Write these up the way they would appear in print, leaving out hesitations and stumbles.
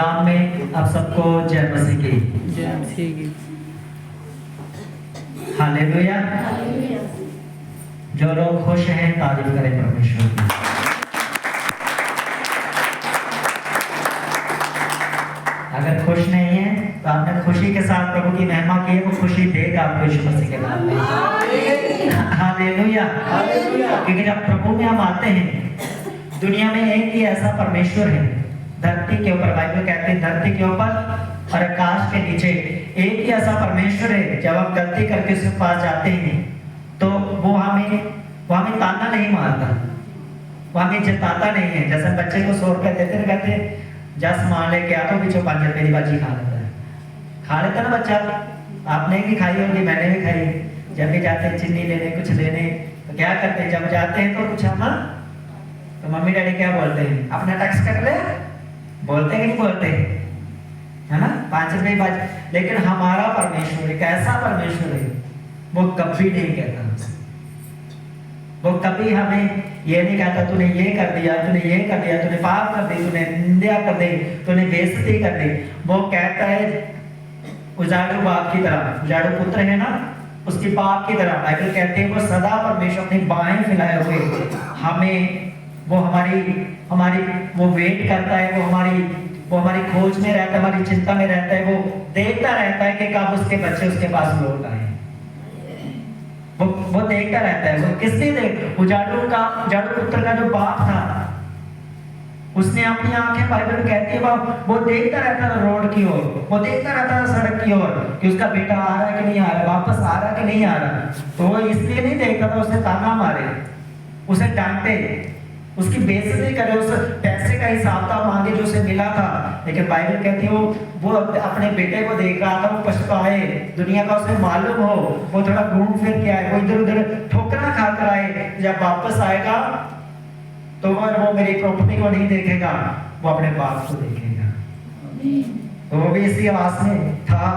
नाम में आप सबको जय मसीह की। जय मसीह की। हालेलुया। जो लोग खुश हैं तारीफ करें परमेश्वर की। अगर खुश नहीं है तो आपने खुशी के साथ प्रभु की महिमा की है, वो खुशी देगा आपको यीशु मसीह के नाम में। हालेलुया। क्योंकि जब प्रभु में हम आते हैं, दुनिया में एक ही ऐसा परमेश्वर है धरती के ऊपर, बाइबल कहते हैं धरती के ऊपर और आकाश के नीचे एक ही ऐसा परमेश्वर है। जब हम गलती करके उसके पास जाते हैं तो वो हमें ताना नहीं मारता, वो हमें जताता नहीं है। जैसे बच्चे को 100 रुपये देते कहते जा सामान लेके आ, तो पीछे 5 रुपये की बाजी खा लेता ना बच्चा। आपने भी खाई होगी, मैंने भी खाई। जब भी जाते हैं चीनी लेने, कुछ लेने, तो क्या करते हैं, जब जाते हैं तो कुछ हम तो मम्मी डैडी क्या बोलते हैं, अपना टैक्स कट ले, बोलते हैं कि नहीं बोलते, है ना, 5 रुपये की बाजी। लेकिन हमारा परमेश्वर एक ऐसा परमेश्वर है, वो कभी नहीं कहता, वो कभी हमें ये नहीं कहता तूने ये कर दिया, तूने ये कर दिया, तूने पाप कर दी, तूने निंदा कर दी, तूने बेइज्जती कर दी। वो कहता है उजाड़ू बाप की तरह, उजाड़ू पुत्र है ना, उसकी बाप की तरह। बाइबल कहते हैं वो सदा परमेश्वर अपनी बाहें फैलाए हुए हमें, वो हमारी वो वेट करता है, वो हमारी खोज में रहता है, हमारी चिंता में रहता है। वो देखता रहता है कि कब उसके बच्चे उसके पास लौट आए। वो देखता रहता है। वो किसने देख, उजाड़ू पुत्र का जो बाप था, उसने अपनी आंखें, बाइबल कहती है वो देखता रहता था रोड की ओर, वो देखता रहता था सड़क की ओर कि उसका बेटा आ रहा है कि नहीं आ रहा, वापस आ रहा है कि नहीं आ रहा। तो वो इसलिए नहीं देखता था उसे ताना मारे, उसे डांटे, उसकी बेइज्जती करे, उस पैसे का हिसाब था मांगे जो उसे मिला था। लेकिन बाइबल कहती है वो अपने बेटे को देख रहा था, वो पछताए, दुनिया का उसे मालूम हो, वो थोड़ा घूम फिर के आए, वो इधर उधर ठोकरा खाकर आए। जब वापस आएगा तो वो मेरी प्रॉपर्टी को नहीं देखेगा, वो अपने बाप को देखेगा। तो वो भी इसी आवाज में था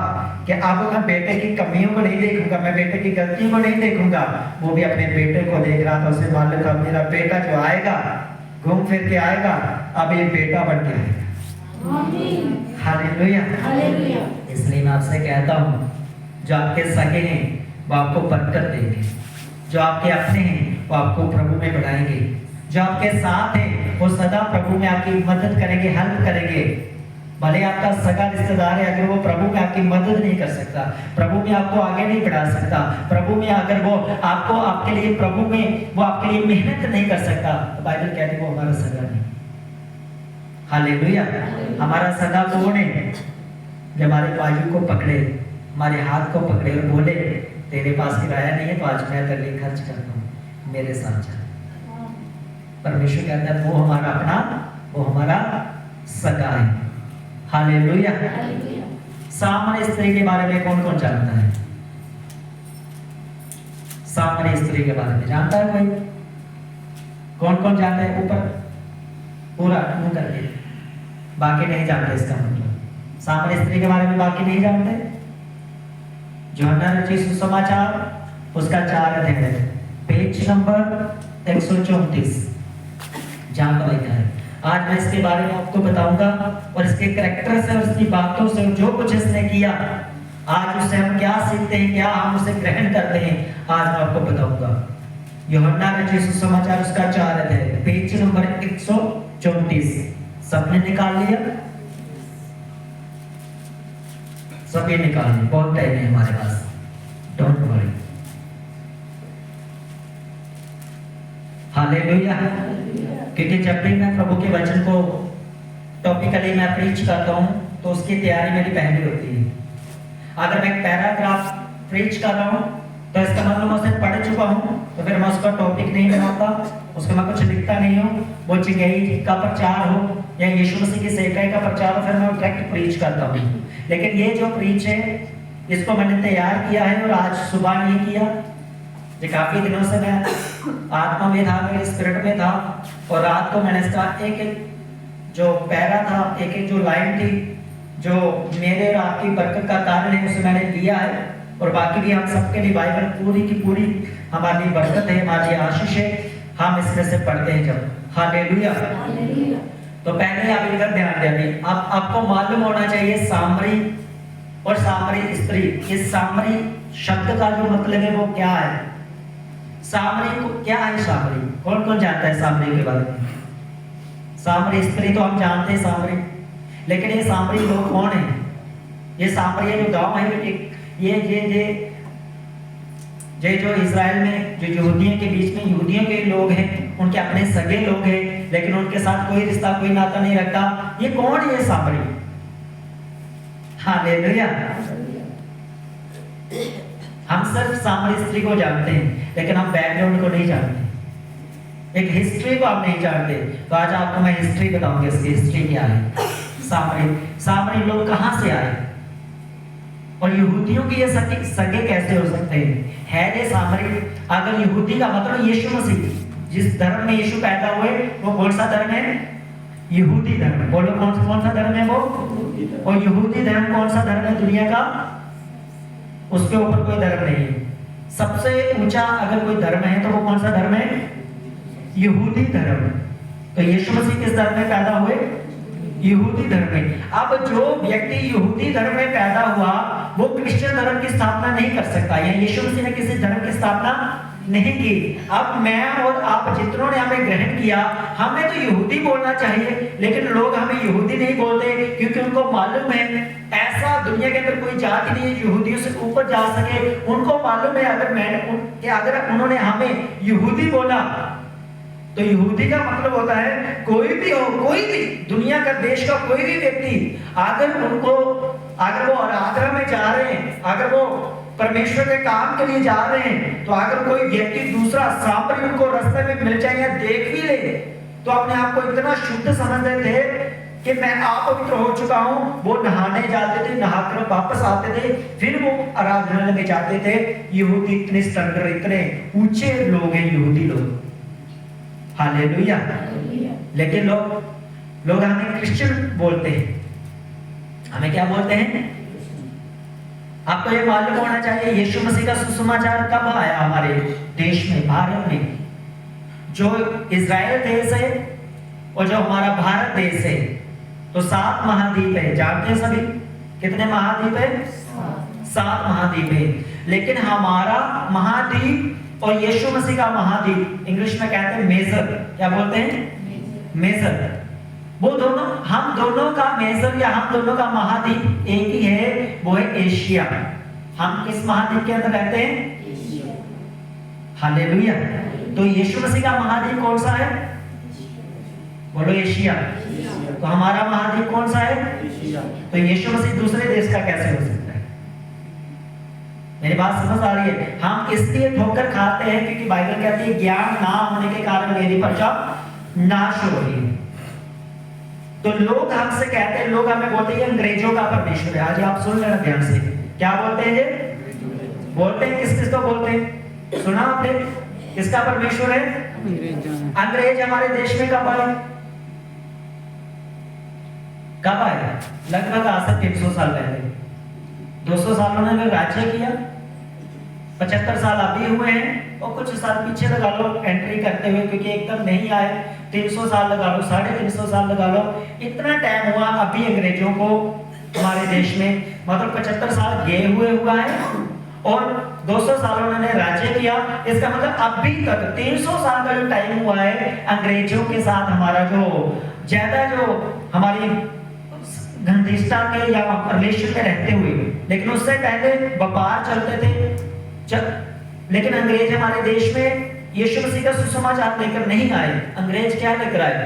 कि अब मैं बेटे की कमियों को नहीं देखूंगा, मैं बेटे की गलती को नहीं देखूंगा। वो भी अपने बेटे को देख रहा था, उसे मालूम था मेरा बेटा जो आएगा, घूम फिर के आएगा, अब ये बेटा बन के आएगा। हालेलुया। इसलिए मैं आपसे कहता हूँ, जो आपके सगे हैं वो आपको बरकत देंगे, जो आपके अपने हैं वो आपको प्रभु में बढ़ाएंगे, जो आपके साथ हैं वो सदा प्रभु में आपकी मदद करेंगे, हेल्प करेंगे। भले आपका सगा रिश्तेदार है, अगर वो प्रभु में आपकी मदद नहीं कर सकता, प्रभु में आपको आगे नहीं बढ़ा सकता, प्रभु में अगर वो आपको आपके लिए प्रभु में वो आपके लिए मेहनत नहीं कर सकता, तो बाइबल कहती है वो हमारा सगा नहीं। हालेलुया। हमारा सगा कौन है? जो हमारे बाजू को पकड़े, हमारे हाथ को पकड़े और बोले तेरे पास किराया नहीं है तो आज मैं तेरे लिए खर्च करता हूँ, मेरे साथ चल। परमेश्वर कहता है वो हमारा अपना, वो हमारा सगा है। हालेलुया। सामने स्त्री के बारे में कौन कौन जानता है? सामने स्त्री के बारे में जानता है कोई? कौन कौन जानता है? ऊपर पूरा मुंह करके, बाकी नहीं जानते। इसका मतलब सामने स्त्री के बारे में बाकी नहीं जानते। यूहन्ना रचित सुसमाचार उसका 4 अध्याय, पेज नंबर 134, जहां पर लिखा है। आज मैं इसके बारे में आपको बताऊंगा और इसके कैरेक्टर से और इसकी बातों से जो कुछ इसने किया, आज उससे हम क्या सीखते हैं, क्या हम उसे ग्रहण करते हैं, आज मैं आपको बताऊंगा। यूहन्ना रचित सुसमाचार उसका 4 अध्याय, पेज नंबर 134। सबने निकाल लिया? सभी निकाल लिया, बहुत टाइम है हमारे पास, डोंट वरी। हालेलुया। क्योंकि जब भी मैं प्रभु के वचन को टॉपिकली मैं प्रीच करता हूँ तो उसकी तैयारी मेरी पहले होती है। अगर मैं एक पैराग्राफ प्रीच कर रहा हूँ तो इसका मतलब मैं उसे पढ़ चुका हूँ, तो फिर मैं उसका टॉपिक नहीं बनाता, उसको मैं कुछ लिखता नहीं हूँ। वो चिंगाई का प्रचार हो या यीशु मसीह की सेवकाई का प्रचार हो, फिर मैं डायरेक्ट प्रीच करता हूँ। लेकिन ये जो प्रीच है इसको मैंने तैयार किया है और आज सुबह नहीं किया। ये काफी दिनों से मैं आत्मा में था, मेरे स्पिरिट में था, और रात को मैंने इसका एक एक जो पैरा था, एक एक जो लाइन थी, जो मेरे और आपकी बरकत का कारण है, उसे मैंने लिया है। और बाकी भी हम सबके लिए बाइबल पूरी की पूरी हमारी बरकत है, हमारी आशीष है, हम इसमें से पढ़ते हैं जब। हालेलुया। तो पहले आप इधर ध्यान दें। अब आपको मालूम होना चाहिए सामरी और सामरी स्त्री, इस सामरी शब्द का जो मतलब है वो क्या है? सामरी को क्या है? सामरी कौन कौन जानता है सामरी के बारे में? सामरी स्त्री तो हम जानते हैं सामरी, लेकिन ये सामरी लोग कौन है? ये सामरी जो गांव है, ये जो इजराइल में जो यहूदियों के बीच में यहूदियों के लोग हैं, उनके अपने सगे लोग हैं, लेकिन उनके साथ कोई रिश्ता कोई नाता नहीं रखता। ये कौन है ये सामरी? हालेलुया। हम सिर्फ सामरी स्त्री को जानते हैं, लेकिन हम बैकग्राउंड को नहीं जानते, एक हिस्ट्री को हम नहीं जानते। तो आज आपको मैं हिस्ट्री बताऊंगी, इसकी हिस्ट्री क्या है। सामरी लोग कहां से आए और यहूदियों के ये सगे कैसे हो सकते हैं? है ये सामरी? अगर यहूदी का मतलब यीशु मसीह, जिस धर्म में यीशु पैदा हुए, वो कौन सा धर्म है? यहूदी धर्म। बोलो कौन सा धर्म है वो? और यहूदी धर्म कौन सा धर्म है दुनिया का? उसके ऊपर कोई धर्म नहीं है। सबसे ऊंचा अगर कोई धर्म है तो वो कौन सा धर्म है? यहूदी धर्म। तो यीशु मसीह किस धर्म में पैदा हुए? यहूदी धर्म में। अब जो व्यक्ति यहूदी धर्म में पैदा हुआ वो क्रिश्चियन धर्म की स्थापना नहीं कर सकता, या यीशु मसीह ने किसी धर्म की स्थापना नहीं की। अब मैं और आप जितनों ने हमें ग्रहण किया, हमें तो यहूदी बोलना चाहिए, लेकिन लोग हमें यहूदी नहीं बोलते, क्योंकि उनको मालूम है ऐसा दुनिया के अंदर कोई जाति नहीं है यहूदियों से ऊपर जा सके। उनको मालूम है अगर उन्होंने हमें यहूदी बोला तो यहूदी का मतलब होता है कोई भी हो, कोई भी दुनिया का देश का कोई भी व्यक्ति, अगर वो आराधना में जा रहे हैं, अगर वो परमेश्वर के काम के लिए जा रहे हैं, तो अगर कोई व्यक्ति दूसरा सामरी उनको रास्ते में मिल जाए या देख भी ले, तो अपने आप को इतना शुद्ध समझते थे कि मैं अपवित्र हो चुका हूं। वो नहाने जाते थे, नहाकर वापस आते थे, फिर वो आराधना में जाते थे। यहूदी इतने स्टैंडर्ड, इतने ऊंचे लोग हैं यहूदी लोग। हालेलुया। लेकिन लोग हमें क्रिश्चियन बोलते हैं। हमें क्या बोलते हैं? आपको ये मालूम होना चाहिए यीशु मसीह का सुसमाचार कब आया हमारे देश में, भारत में। जो इजराइल देश है और जो हमारा भारत देश है, तो 7 महाद्वीप है। जानते हैं सभी कितने महाद्वीप है? 7 महाद्वीप है। लेकिन हमारा महाद्वीप और यीशु मसीह का महाद्वीप, इंग्लिश में कहते हैं मेजर। क्या बोलते हैं? मेजर। वो दोनों, हम दोनों का मेजर या हम दोनों का महाद्वीप एक ही है, वो है एशिया। हम किस महाद्वीप के अंदर रहते हैं? हालेलुया। तो यीशु मसीह का महाद्वीप कौन सा है? बोलो एशिया। तो हमारा महाद्वीप कौन सा है? तो यीशु मसीह दूसरे देश का कैसे हो सकता है? मेरी बात समझ आ रही है? हम इसलिए ठोकर खाते हैं क्योंकि बाइबल कहती है ज्ञान ना होने के कारण मेरी प्रजा नाश हो रही है। तो लोग हमसे कहते हैं, लोग हमें बोलते हैं अंग्रेजों का परमेश्वर है। आज आप सुन लेना ध्यान से, क्या बोलते हैं? ये बोलते हैं, किस को बोलते हैं? सुना आपने? किसका परमेश्वर है? अंग्रेज हमारे देश में कब आए? कब आए? लगभग आज से 300 साल पहले। 200 साल उन्होंने राज्य किया, 75 साल अभी हुए हैं, और कुछ साल पीछे लगा लो एंट्री करते हुए, क्योंकि एकदम नहीं आए। 300 साल लगा लो, 350 साल लगा लो, इतना टाइम हुआ अभी अंग्रेजों को हमारे देश में। मतलब 75 साल गए हुआ है और 200 साल उन्होंने राज्य किया। इसका मतलब अभी तक 300 साल का जो टाइम हुआ है अंग्रेजों के साथ हमारा जो ज्यादा जो हमारी घनिष्ठता के या रिलेशन में रहते हुए, लेकिन उससे पहले व्यापार चलते थे। लेकिन अंग्रेज हमारे देश में यीशु मसीह का सुसमाचार लेकर नहीं आए। अंग्रेज क्या लेकर आए?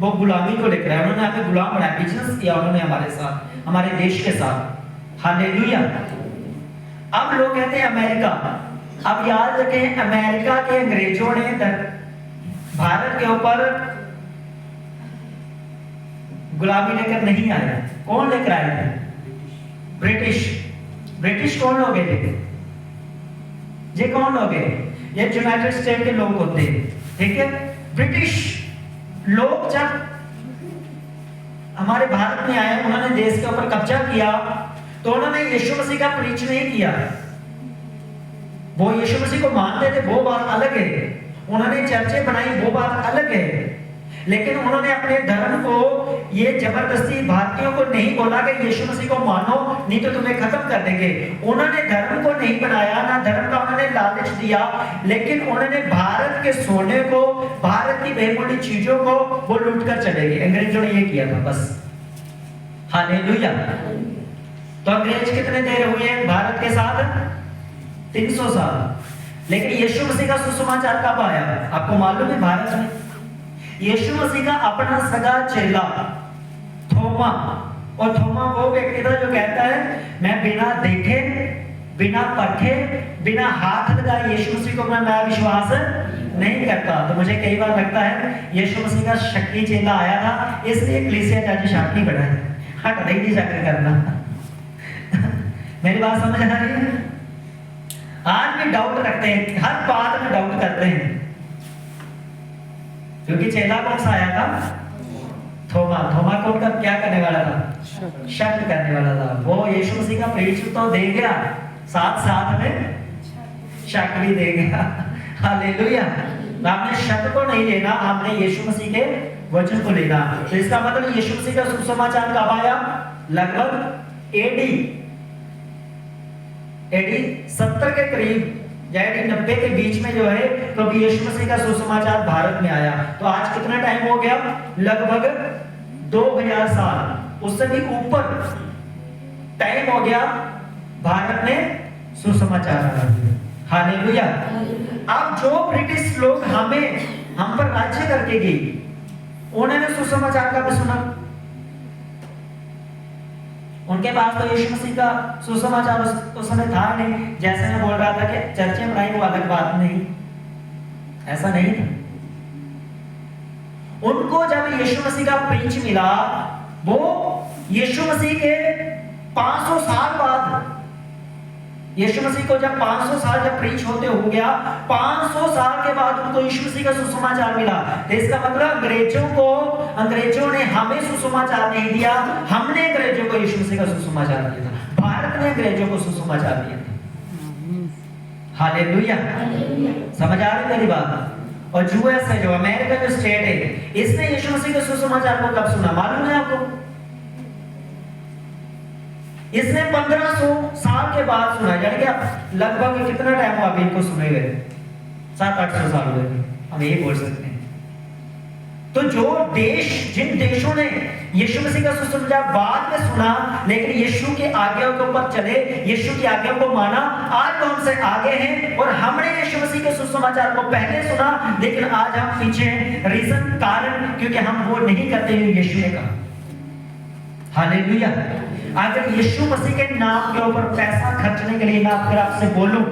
वो गुलामी को लेकर आए। उन्होंने हमें गुलाम बनाया, बिजनेस किया उन्होंने हमारे साथ, हमारे देश के साथ। हालेलुया। अब लोग कहते हैं अमेरिका। अब याद रखें, अमेरिका के अंग्रेजों ने भारत के ऊपर गुलामी लेकर नहीं आए। कौन लेकर आए थे? ब्रिटिश कौन लोग थे? ये कौन लोग हैं? ये यूनाइटेड स्टेट के लोग होते हैं, ठीक है। ब्रिटिश लोग जब हमारे भारत में आए, उन्होंने देश के ऊपर कब्जा किया, तो उन्होंने यीशु मसीह का प्रीच नहीं किया। वो यीशु मसीह को मानते थे, वो बात अलग है। उन्होंने चर्चें बनाई, वो बात अलग है। लेकिन उन्होंने अपने धर्म को ये जबरदस्ती भारतीयों को नहीं बोला कि यीशु मसीह को मानो नहीं तो तुम्हें खत्म कर देंगे। उन्होंने धर्म को नहीं बनाया, ना धर्म का उन्होंने लालच दिया, लेकिन उन्होंने भारत के सोने को, भारत की बहुमूल्य चीजों को वो लूट कर चले गए। अंग्रेजों ने ये किया था बस। हालेलुया। तो अंग्रेज कितने देर हुए हैं भारत के साथ? 300 साल। लेकिन यीशु मसीह का सुसमाचार कब आया? आपको मालूम है? भारत में यीशु मसीह का अपना सगा चेला थोमा, और थोमा वो व्यक्ति था जो कहता है मैं बिना देखे, बिना परखे, बिना हाथ लगाए यीशु मसीह को मैं विश्वास नहीं करता। तो मुझे कई बार लगता है यीशु मसीह का शक्ति चेला आया था, इसलिए कलीसिया जाके शांति बढ़ा है, हट नहीं जाकर करना। मेरी बात समझ आ रही है? आज भी डाउट रखते हैं, हर बात में डाउट करते हैं, क्योंकि चेला कौन सा आया था? थोमा। थोमा कौन का क्या करने वाला था? शक करने वाला था। वो यीशु मसीह का प्रीच तो दे गया, साथ साथ में शक भी दे गया। हालेलुया। आपने शक को नहीं लेना, आपने यीशु मसीह के वचन को लेना। तो इसका मतलब यीशु मसीह का सुसमाचार कब आया? लगभग एडी 70 के करीब या एडी 90 के बीच में जो है प्रभु यीशु मसीह का सुसमाचार भारत में आया। तो आज कितना टाइम हो गया? लगभग 2000 साल, उससे भी ऊपर टाइम हो गया भारत में सुसमाचार आया। हालेलुया। अब जो ब्रिटिश लोग हम पर राज्य करके गए, उन्होंने सुसमाचार का भी सुना। उनके पास तो यीशु मसीह का सुसमाचार उस समय था नहीं। जैसे मैं बोल रहा था कि चर्चें बनाई वो अलग बात नहीं, ऐसा नहीं था। उनको जब यीशु मसीह का प्रीच मिला, वो यीशु मसीह के 500 साल बाद, यीशु मसीह को जब 500 साल जब प्रीच होते हो गया, 500 साल के बाद उनको यीशु मसीह का सुसमाचार मिला। तो इसका मतलब अंग्रेजों ने हमें सुसमाचार नहीं दिया, हमने अंग्रेजों को यीशु मसीह का सुसमाचार दिया था। भारत ने अंग्रेजों को सुसमाचार दिया था। हालेलुया। समझ आ रही मेरी बात? और यूएस है, जो अमेरिका जो स्टेट है, इसने यीशु मसीह के सुसमाचार को कब सुना मालूम है आपको? इसने 1500 साल के बाद सुना, यानी कि लगभग कितना टाइम हुआ अभी इनको सुने हुए? 700-800 साल हुए, हम यही बोल सकते हैं। तो जिन देशों ने यीशु मसीह का सुसमाचार बाद में सुना, लेकिन यीशु की आज्ञाओं के ऊपर चले, यीशु की आज्ञाओं को माना, आज तो हमसे आगे हैं। और हमने यीशु मसीह के सुसमाचार को पहले सुना, लेकिन आज हम पीछे हैं। रीजन, कारण, क्योंकि हम वो नहीं करते हैं यीशु ने कहा। हालेलुया। अगर यीशु मसीह के नाम के ऊपर पैसा खर्चने के लिए मैं अगर आपसे बोलूं,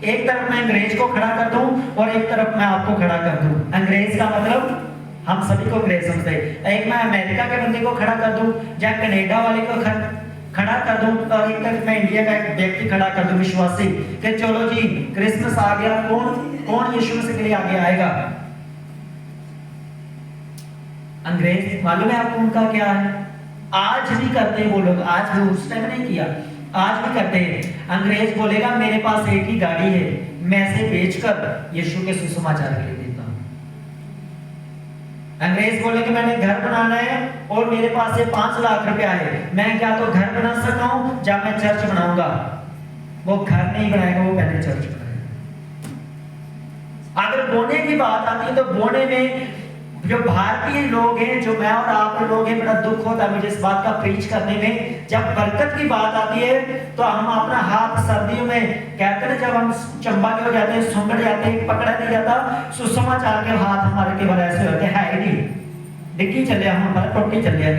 एक तरफ मैं अंग्रेज को खड़ा कर दूं और एक तरफ मैं आपको खड़ा कर दूं। अंग्रेज का मतलब हम सभी को अंग्रेज समझते हैं। एक मैं अमेरिका के बंदे को खड़ा कर दूं या कनाडा वाले को खड़ा कर दूं, और एक तरफ मैं इंडिया का एक व्यक्ति खड़ा कर दूं विश्वासी, कि चलो जी क्रिसमस आ गया, कौन यीशु मसीह के लिए आगे आएगा? अंग्रेज मालूम है आपको उनका क्या है? आज भी करते हैं वो लोग, आज भी, उस टाइम नहीं किया, आज भी करते हैं। अंग्रेज बोलेगा मेरे पास एक ही गाड़ी है, मैं इसे बेचकर यीशु के सुसमाचार के लिए देता हूं। अंग्रेज बोलेगा मैंने घर बनाना है और मेरे पास से 5 लाख रुपया है, मैं क्या तो घर बना सकता हूं या मैं चर्च बनाऊंगा। वो घर नहीं बनाएगा, वो पहले चर्च बनाएगा। अगर बोने की बात आती है तो बोने में जो भारतीय लोग हैं, जो मैं और आप लोग हैं, बड़ा दुख होता है मुझे इस बात का प्रीच करने में। जब बरकत की बात आती है तो हम अपना हाथ सर्दियों में कहते हैं, जब हम चंबा के हो जाते हैं, सुंगड़ जाते हैं, पकड़ा नहीं जाता, सुसमाचार के हाथ हमारे केवल ऐसे होते हैं, है नहीं डिक्की चल रहा, हमारा टोटी चल रहा है।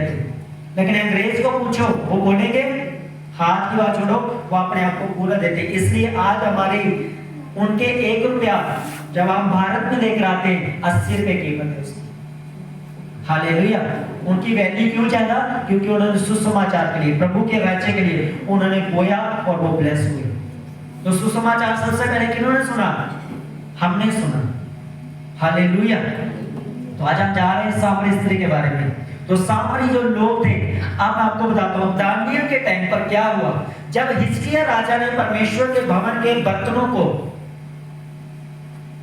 लेकिन अंग्रेज को पूछो, वो बोलेंगे हाथ की बात छोड़ो, वो अपने आप को पूरा देते। इसलिए आज हमारी उनके 1 रुपया जब हम भारत में लेकर आते हैं, 80 रुपए कीमत है उसकी। हालेलुया। उनकी वैल्यू क्यों ज्यादा? क्योंकि उन्होंने सुसमाचार के लिए, प्रभु के राज्य के लिए उन्होंने बोया और वो ब्लेस हुए। तो सुसमाचार सबसे पहले किन्होंने सुना? हमने सुना। हालेलुया। तो आज हम जा रहे हैं सामरी स्त्री के बारे में। तो सामरी जो लोग थे, अब मैं आपको बताता हूं दानियल के टाइम पर क्या हुआ। जब हिजकिय्याह राजा ने परमेश्वर के भवन के बर्तनों को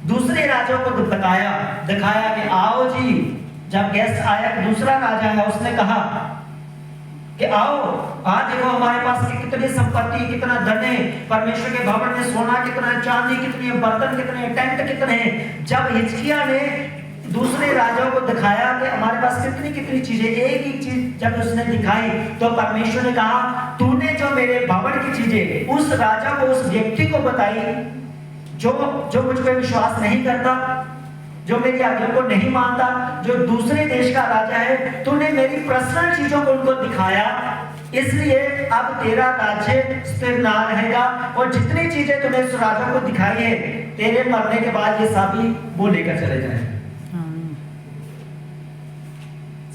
दूसरे राजाओं को दिखाया कि आओ जी जब गेस्ट आया, दूसरा राजा है, उसने कहा कि आओ, आज देखो हमारे पास कितनी संपत्ति, कितना धन है, परमेश्वर के भवन में सोना कितना है, चांदी कितनी है, बर्तन कितने हैं, टेंट कितने हैं। जब हिजकिय्याह ने दूसरे राजाओं को दिखाया कि हमारे पास कितनी कितनी चीजें, एक ही चीज जब उसने दिखाई तो परमेश्वर ने कहा, तूने जो मेरे भवन की चीजें उस राजा को, उस व्यक्ति को बताई जो मुझ पर विश्वास नहीं करता, जो मेरी आज्ञा को नहीं मानता, जो दूसरे देश का राजा है, तूने मेरी पर्सनल चीजों को उनको दिखाया, इसलिए अब तेरा राज्य स्थिर ना रहेगा और जितनी चीजें तूने उस राजा को दिखाई है, तेरे मरने के बाद ये सभी वो लेकर चले जाएंगे।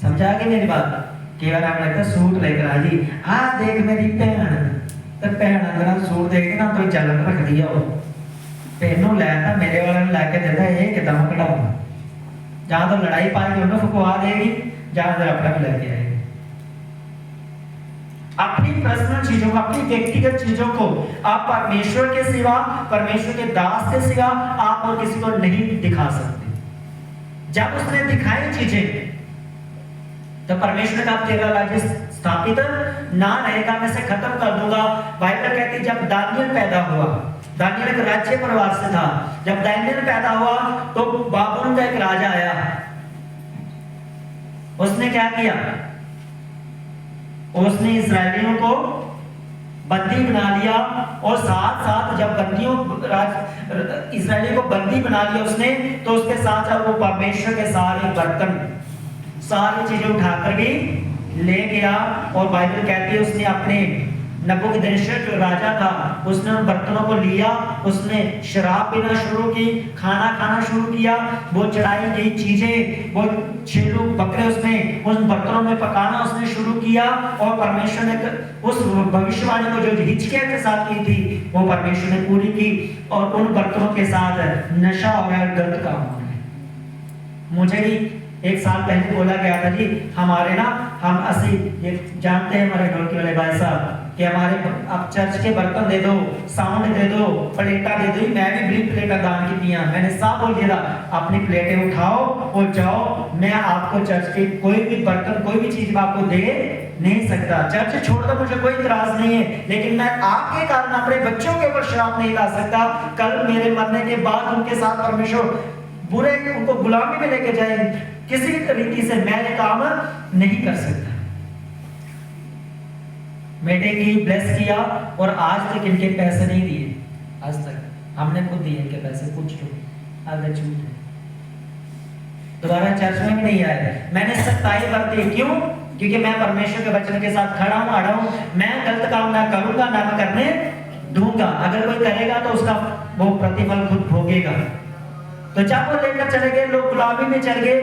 समझा कि मेरी बात? कई बार आप लगता सूट लेकर आ जी, हाँ देख मेरी बहन, तो बहन अगर सूट देखे ना तो जलन रख दिया हो, पहनू लाया मेरे वाले ने लाके देता है एकदम कटाऊंगा, जहां तो लड़ाई पाएगी उन्हें फुकवा देगी, जहां तो अपना भी लेके आएगी। अपनी पर्सनल चीजों को, अपनी व्यक्तिगत चीजों को आप परमेश्वर के सिवा, परमेश्वर के दास के सिवा आप और किसी को नहीं दिखा सकते। जब उसने दिखाई चीजें तो परमेश्वर का तेरा राज्य स्थापित ना रहेगा, मैं से खत्म कर दूंगा। बाइबल कहती है जब दानियल पैदा हुआ, दानियल एक राज्य परिवार से था, जब दानियल पैदा हुआ तो बाबुल का एक राजा आया, उसने क्या किया, उसने इस्राएलियों को बंदी बना लिया और साथ साथ जब इस्राएलियों को बंदी बना लिया उसने, तो उसके साथ साथ वो परमेश्वर के सारे बर्तन, सारी चीजें उठाकर भी ले गया। और बाइबल कहती है उसने अपने नबूकदनेस्सर जो राजा था, उसने उन बर्तनों को लिया, उसने शराब पीना शुरू की, खाना खाना शुरू किया, वो चढ़ाई गई चीजें, वो छेलू बकरे उसमें उन बर्तनों में पकाना उसने शुरू किया। और परमेश्वर ने उस भविष्यवाणी को जो हिजकिय्याह के साथ की थी वो परमेश्वर ने पूरी की, और उन बर्तनों के साथ नशा हो गया, गलत काम हो गया। मुझे भी एक साल पहले बोला गया था जी, हमारे ना हम असी ये जानते हैं हमारे ढोलकी वाले भाई साहब कि हमारे अब चर्च के बर्तन दे दो, साउंड दे दो, प्लेटा दे दो। मैं भी 20 प्लेटा दान की दिया, मैंने साफ बोल दिया अपनी प्लेटें उठाओ और जाओ, मैं आपको चर्च के कोई भी बर्तन, कोई भी चीज आपको दे नहीं सकता। चर्च छोड़ दो, मुझे कोई इतराज नहीं है, लेकिन मैं आपके कारण अपने बच्चों के ऊपर शराब नहीं ला सकता। कल मेरे मरने के बाद उनके साथ परमेश्वर बुरे उनको गुलामी में लेके जाए, किसी भी तरीके से मैं ये काम नहीं कर सकता। बेटे की ब्लेस किया और आज तक इनके पैसे नहीं दिए, आज तक हमने खुद दिए इनके पैसे, पूछ लो अगर झूठ है। दोबारा चर्च में भी नहीं आए, मैंने सख्ताई बरती, क्यों? क्योंकि मैं परमेश्वर के वचन के साथ खड़ा हूं, अड़ा हूं, मैं गलत काम ना करूंगा, ना मैं करने दूंगा। अगर कोई करेगा तो उसका वो प्रतिफल खुद भोगेगा। तो जब वो लेकर चले गए, लोग गुलामी में चल गए,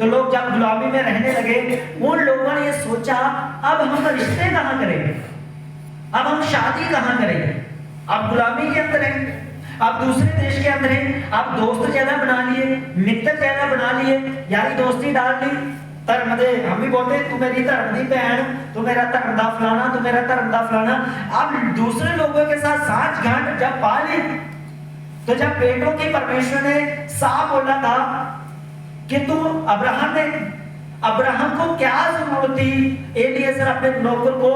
तो लोग जब गुलामी में रहने लगे, उन लोगों ने ये सोचा अब हम रिश्ते कहां करेंगे, अब हम शादी कहां करेंगे, अब गुलामी के अंदर है, अब दूसरे देश के अंदर है, अब दोस्त ज्यादा बना लिए, मित्र ज्यादा बना लिए, यारी दोस्ती डाल ली, धर्म दे, हम भी बोलते तू मेरी धर्म दी बहन, तू मेरा धर्म दा फलाना, तू मेरा धर्म दा फलाना। अब दूसरे लोगों के साथ सांठ गांठ जब पा ली, तो जब बेटों की परमेश्वर ने साफ बोला था कि तू अब्राहम को क्या जरूरत थी एलिएज़र अपने नौकर को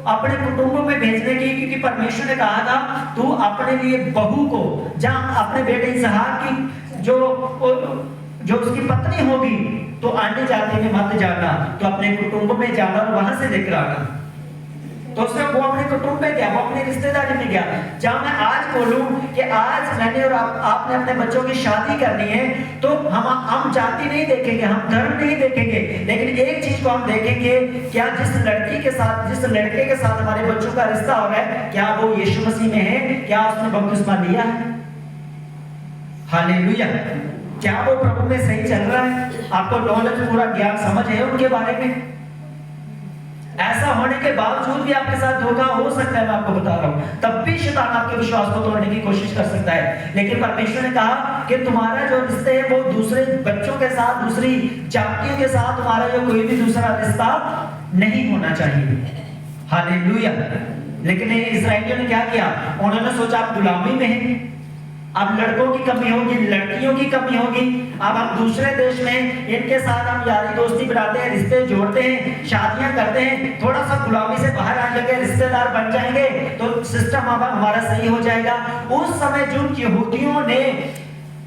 अपने कुटुंब में भेजने की, क्योंकि परमेश्वर ने कहा था तू अपने लिए बहू को, जहां अपने बेटे इसहाक की जो उसकी पत्नी होगी, तो आने जाते में मत जाना, तो अपने कुटुंब में जाना और वहां से लेकर आना। तो उसने वो अपने कुटुंब में गया, वो अपनी रिश्तेदारी में गया। जहां मैं आज बोलूं कि आज मैंने और आपने अपने बच्चों की शादी करनी है, तो हम जाति नहीं देखेंगे, हम धर्म नहीं देखेंगे, लेकिन एक चीज को हम देखेंगे, क्या जिस लड़की के साथ, जिस लड़के के साथ हमारे बच्चों का रिश्ता हो रहा है, क्या वो यीशु मसीह में है, क्या उसने बपतिस्मा लिया है? हालेलुया। क्या वो प्रभु में सही चल रहा है? आपको नॉलेज, पूरा ज्ञान, समझ है उनके बारे में? ऐसा होने के बावजूद भी आपके साथ धोखा हो सकता है, मैं आपको बता रहा हूं, तब भी शैतान आपके विश्वास को तोड़ने की कोशिश कर सकता है। लेकिन परमेश्वर ने कहा कि तुम्हारा जो रिश्ते है वो दूसरे बच्चों के साथ, दूसरी जातियों के साथ तुम्हारा जो कोई भी दूसरा रिश्ता नहीं होना चाहिए। हालेलुया। लेकिन इस्राएलियों ने क्या किया? उन्होंने सोचा आप गुलामी में हैं, अब लड़कों की कमी होगी, लड़कियों की कमी होगी। अब हम दूसरे देश में इनके साथ हम यारी दोस्ती बनाते हैं, रिश्ते जोड़ते हैं, शादियां करते हैं, थोड़ा सा गुलामी से बाहर आ जाएंगे, रिश्तेदार बन जाएंगे तो सिस्टम अब हमारा सही हो जाएगा। उस समय जो यहूदियों ने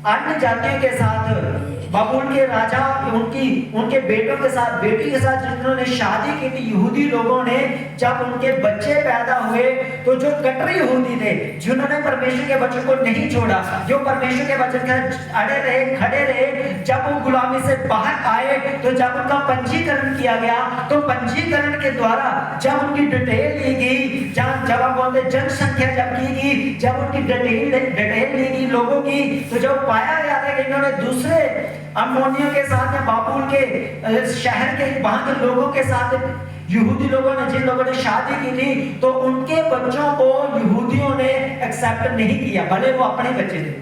अन्य जातियों के साथ, बाबुल के राजा उनके बेटों के साथ, बेटी के साथ जिन्होंने शादी की थी, यहूदी लोगों ने जब उनके बच्चे पैदा हुए तो जो कट्टर यहूदी थे, जिन्होंने परमेश्वर के वचन को नहीं छोड़ा, जो परमेश्वर के वचन का अड़े रहे, खड़े रहे, जब वो गुलामी से बाहर आए तो जब उनका पंजीकरण किया गया तो पंजीकरण के द्वारा जब उनकी डिटेल ली गई, जब आप बोलते जनसंख्या जब की गई, जब उनकी डिटेल ली गई लोगों की, तो जब पाया गया था कि इन्होंने दूसरे अम्मोनियों के साथ या बाबुल के शहर के वहां के लोगों के साथ, यहूदी लोगों ने जिन लोगों ने शादी की थी, तो उनके बच्चों को यहूदियों ने एक्सेप्ट नहीं किया, भले वो अपने बच्चे थे।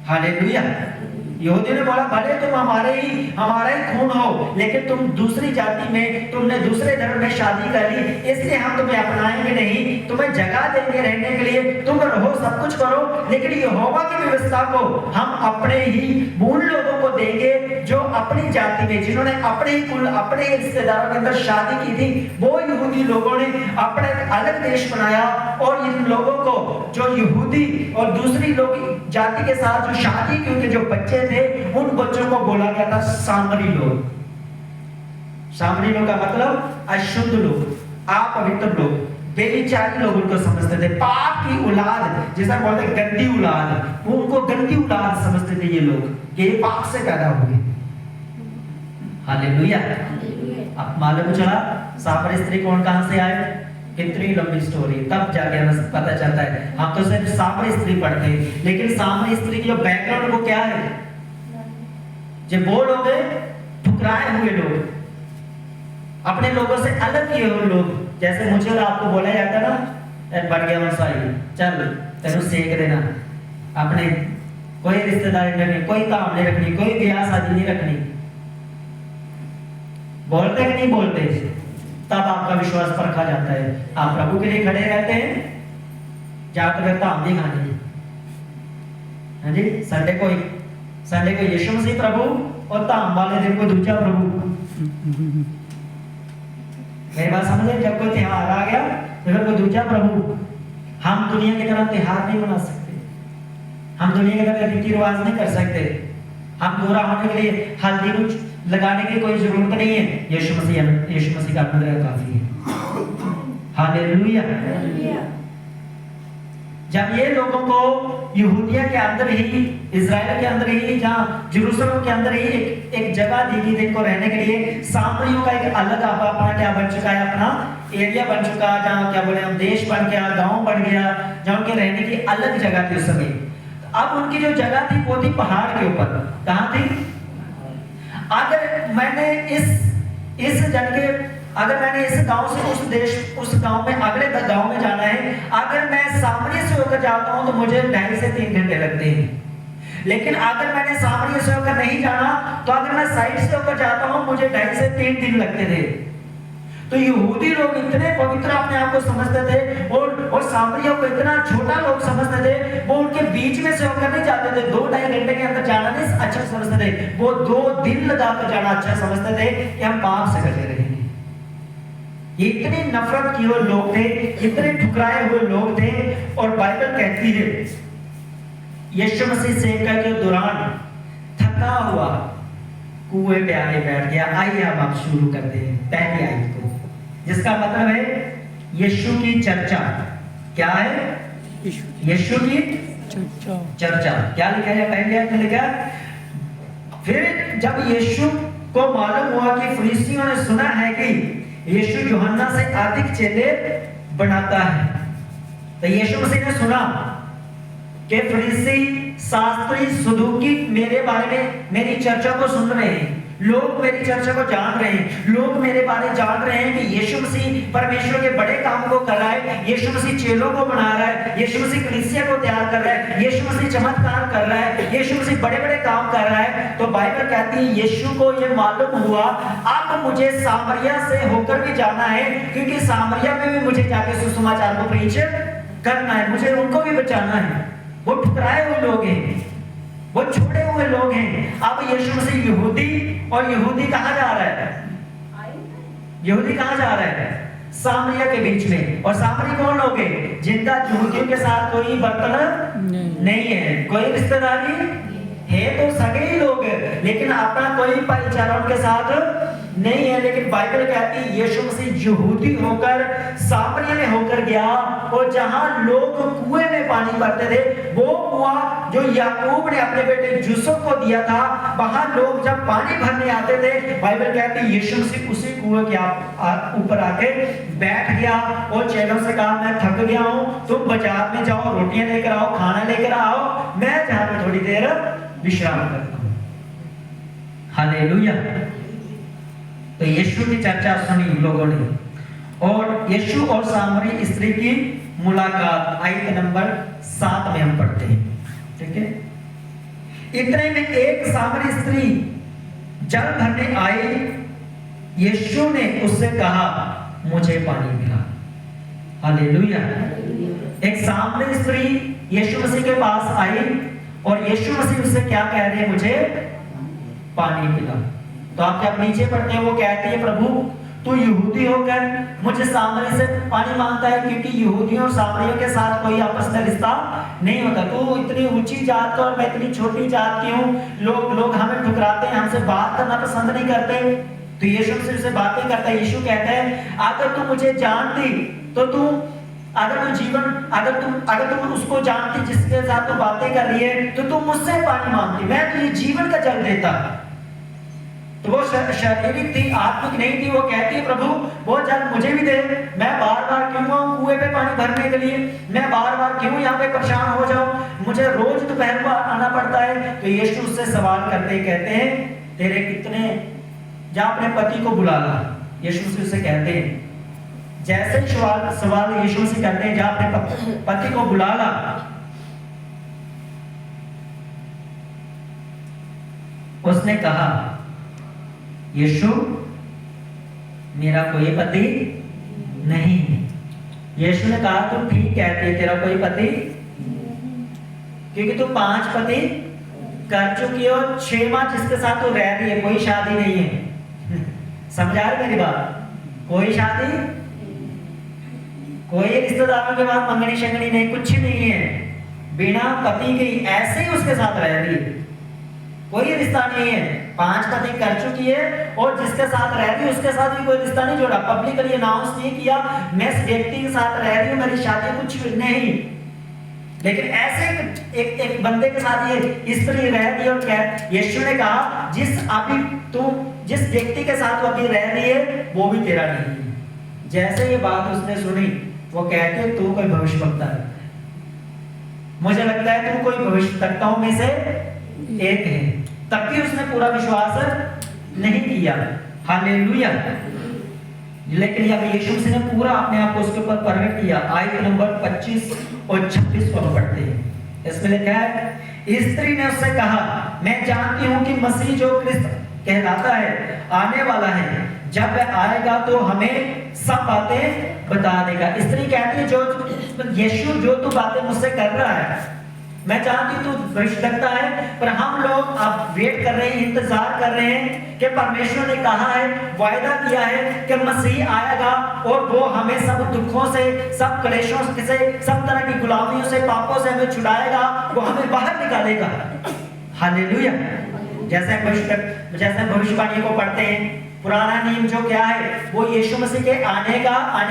हालेलुया। यहूदी ने बोला भले तुम हमारा ही खून हो, लेकिन तुम दूसरी जाति में, तुमने दूसरे धर्म में शादी कर ली, इसलिए हम तुम्हें अपनाएंगे नहीं, तुम्हें जगह देंगे रहने के लिए, तुम रहो, सब कुछ करो, लेकिन यहोवा की व्यवस्था को हम अपने ही मूल लोगों को देंगे, जो अपनी जाति में, जिन्होंने अपने ही कुल, अपने ही रिश्तेदारों के अंदर शादी की थी, वो यहूदी लोगों ने अपना एक अलग देश बनाया। और इन लोगों को, जो यहूदी और दूसरी लोग जाति के साथ जो शादी की, उनके जो बच्चे थे, उन बच्चों को बोला गया था सामरी लोग। सामरी लोग का मतलब अशुद्ध लोग, अपवित्र लोग, बेविचारी लोग उनको समझते थे, पाप की औलाद, जैसा बोलते हैं गंदी औलाद, उनको गंदी औलाद समझते थे ये लोग, कि ये पाप से पैदा हुए। हालेलुया। अब मालूम चला सामरी स्त्री कौन कहां से आए, कितनी लंबी स्टोरी, तब जाके हमें पता चलता है। हम तो सिर्फ सामरी स्त्री पढ़ते हैं, लेकिन सामरी स्त्री की जो बैकग्राउंड वो क्या है, जो वो लोग ठुकराए हुए लोग, अपने लोगों से अलग किए हुए लोग, जैसे मुझे और आपको बोला जाता ना, बढ़ गया मसाई, चल तेरे सेक देना, अपने कोई रिश्तेदारी नहीं, कोई काम नहीं रखनी, कोई ब्याह शादी नहीं रखनी, बोलते कि नहीं बोलते, तब आपका विश्वास परखा जाता है। आप प्रभु के लिए खड़े रहते हैं, जाकर धाम भी खाने, हाँ जी, संडे को यीशु मसीह प्रभु और धाम वाले दिन को दूसरा प्रभु। मेरी बात समझे, जब कोई त्योहार आ गया तो फिर कोई दूसरा प्रभु। हम दुनिया की तरह त्योहार नहीं मना सकते, हम दुनिया की तरह रीति रिवाज नहीं कर सकते, हम गोरा होने के लिए हल्दी कुछ लगाने की कोई जरूरत नहीं है, यीशु मसीह का अनुग्रह काफी है। हालेलुया। जब ये लोगों को यहूदिया के अंदर ही, इजराइल के अंदर ही, जहाँ जेरूशलेम के अंदर ही एक जगह दी गई थी इनको रहने के लिए, सामरियों का एक अलग अपना क्या बन चुका है, अपना एरिया बन चुका है, जहाँ क्या बोले हम, देश बन गया, गांव बन गया, जहाँ उनके रहने की अलग जगह थी उस समय। अब उनकी जो जगह थी वो थी पहाड़ के ऊपर। कहाँ थी? अगर मैंने अगर मैंने इस गांव से उस गांव में, अगले गांव में जाना है, अगर मैं सामने से होकर जाता हूं तो मुझे 2.5 से 3 घंटे लगते हैं। लेकिन अगर मैंने सामने से होकर नहीं जाना, तो अगर मैं साइड से होकर जाता हूं, मुझे 2.5 से 3 दिन लगते थे। तो यहूदी लोग इतने पवित्र अपने आप को समझते थे, और सामरियों को इतना छोटा लोग समझते थे, वो उनके बीच में से होकर नहीं जाते थे। 2-2.5 घंटे के अंदर जाना नहीं अच्छा समझते थे, वो 2 दिन लगाकर जाना अच्छा समझते थे कि हम पाप से बचे रहेंगे। इतनी नफरत किए हुए लोग थे, इतने ठुकराए हुए लोग थे। और बाइबल कहती है यीशु मसीह सेवका के दौरान थका हुआ कुएं पे आके बैठ गया। आइए अब शुरू करते हैं पहली आयत को, जिसका मतलब है यीशु की चर्चा। क्या है? यीशु की चर्चा। क्या लिखा है पहली आयत में? लिखा फिर जब यीशु को मालूम हुआ कि फरीसियों ने सुना है कि यीशु यूहन्ना से अधिक चेले बनाता है, तो यीशु मसीह ने सुना कि फरीसी, शास्त्री, सदूकी मेरे बारे में मेरी चर्चा को सुन रहे हैं, लोग मेरी चर्चा को जान रहे हैं, लोग मेरे बारे जान रहे हैं कि यीशु मसीह परमेश्वर के बड़े काम को कर रहा है, यीशु मसीह चेलों को बना रहा है, यीशु मसीह कलीसिया को तैयार कर रहा है, यीशु मसीह चमत्कार कर रहा है, यीशु मसीह बड़े बड़े काम कर रहा है। तो बाइबल कहती है यीशु को ये मालूम हुआ, अब मुझे सामरिया से होकर भी जाना है, क्योंकि सामरिया में भी मुझे जाके सुसमाचार को प्रीच करना है, मुझे उनको भी बचाना है। वो ठुकराए हुए लोग हैं, वो छोड़े हुए लोग हैं। अब यीशु मसीह यहूदी, और यहूदी कहाँ जा रहा है? यहूदी कहाँ जा रहा है? सामरिया के बीच में। और सामरी कौन लोग हैं? जिनका यहूदियों के साथ कोई बर्तन नहीं है, कोई रिश्तेदारी है, तो सगे ही लोग हैं, लेकिन अपना कोई भाईचारा उनके साथ नहीं है। लेकिन बाइबल कहती है यीशु मसीह यहूदी होकर सामरिया में होकर गया, और जहां लोग कुएं में पानी भरते थे, वो कुआं जो याकूब ने अपने बेटे यूसुफ को दिया था, वहां लोग जब पानी भरने आते थे, बाइबल कहती है यीशु मसीह उसी कुएं के ऊपर आके बैठ गया और चेलों से कहा, मैं थक गया हूं, तुम बाजार में जाओ, रोटियां लेकर आओ, खाना लेकर आओ, मैं जहां पे थोड़ी देर विश्राम करता हूं। हालेलुया। तो यीशु की चर्चा सुनी लोगों ने, और यीशु और सामरी स्त्री की मुलाकात आयत नंबर 7 में हम पढ़ते हैं। ठीक है, इतने में एक सामरी स्त्री जल भरने आई, यीशु ने उससे कहा, मुझे पानी पिला। हालेलुया। एक सामरी स्त्री यीशु मसीह के पास आई, और यीशु मसीह उससे क्या कह रहे हैं? मुझे पानी पिला। तो आप जब नीचे पढ़ते हैं, वो कहती है, प्रभु तू यहूदी होकर मुझे सामरी से पानी मांगता है, क्योंकि यहूदियों और सामरियों के साथ कोई आपस में रिश्ता नहीं होता। तू इतनी ऊंची जात का और मैं इतनी छोटी जात की हूँ, लोग हमें ठुकराते हैं, हमसे बात करना पसंद नहीं करते। तो यीशु से बातें करता है। यीशु कहता है, अगर तू मुझे जानती तो तू, अगर तुम उसको जानती जिसके साथ तू बातें कर रही है, तो तुम मुझसे पानी मांगती, मैं तुझे जीवन का जल देता। तो वो शारीरिक थी, आत्मिक नहीं थी। वो कहती है, प्रभु वो जल मुझे भी दे, मैं बार-बार क्यों आऊं कुएं पे पानी भरने के लिए, मैं बार-बार क्यों यहाँ पे परेशान हो जाऊं, मुझे रोज दोपहर को आना पड़ता है। तो यीशु उससे सवाल करते कहते हैं, तेरे कितने, जा अपने पति को बुला ला। यीशु उससे कहते हैं, जैसे सवाल यीशु से करते हैं, जा अपने पति को बुला ला। उसने कहा, यीशु मेरा कोई पति नहीं। यीशु ने कहा, तुम ठीक कहती है, तेरा कोई पति, क्योंकि तू 5 पति कर चुकी हो, 6 माह जिसके साथ तू रह रही है, कोई शादी नहीं है। समझा रहे मेरी बात? कोई शादी, कोई रिश्तेदारों के बाद मंगनी शंगनी नहीं, कुछ नहीं है, बिना पति के ऐसे ही उसके साथ रह रही है, कोई रिश्ता नहीं है। 5 पति कर चुकी है, और जिसके साथ रह रही है उसके साथ भी कोई रिश्ता नहीं जोड़ा, पब्लिकली अनाउंस नहीं किया, मैं इस व्यक्ति के साथ रह रही हूँ, मेरी शादी कुछ नहीं। लेकिन ऐसे एक बंदे के साथ ये स्त्री रह रही है, और क्या यीशु ने कहा, जिस व्यक्ति के साथ वो अभी रह रही है, वो भी तेरा नहीं है। जैसे ये बात उसने सुनी, वो कहते, तू कोई भविष्यवक्ता है, मुझे लगता है तू कोई भविष्यवक्ताओं में से एक है। तब भी उसने पूरा विश्वास नहीं किया। हालेलुया। लेकिन अब यीशु मसीह ने पूरा अपने आप को उसके ऊपर प्रकट किया। आयत नंबर 25 और 26 को पढ़ते हैं। इसमें लिखा है, स्त्री ने उससे कहा, मैं जानती हूँ कि मसीह जो क्रिस्त कहलाता है आने वाला है, जब वह आएगा तो हमें सब बातें बता देगा। स्त्री कहती है, जो यीशु जो तू बातें मुझसे कर रहा है, मैं जानती तू भविष्यवक्ता है, पर हम लोग अब वेट कर रहे हैं, इंतजार कर रहे हैं कि परमेश्वर ने कहा है, वायदा किया है कि मसीह आएगा और वो हमें सब दुखों से, सब क्लेशों से, सब तरह की गुलामियों से, पापों से हमें छुड़ाएगा, वो हमें बाहर निकालेगा। हालेलुया। जैसे भविष्यवाणी को पढ़ते हैं, पुराना नियम जो क्या है, वो यीशु मसीह के आने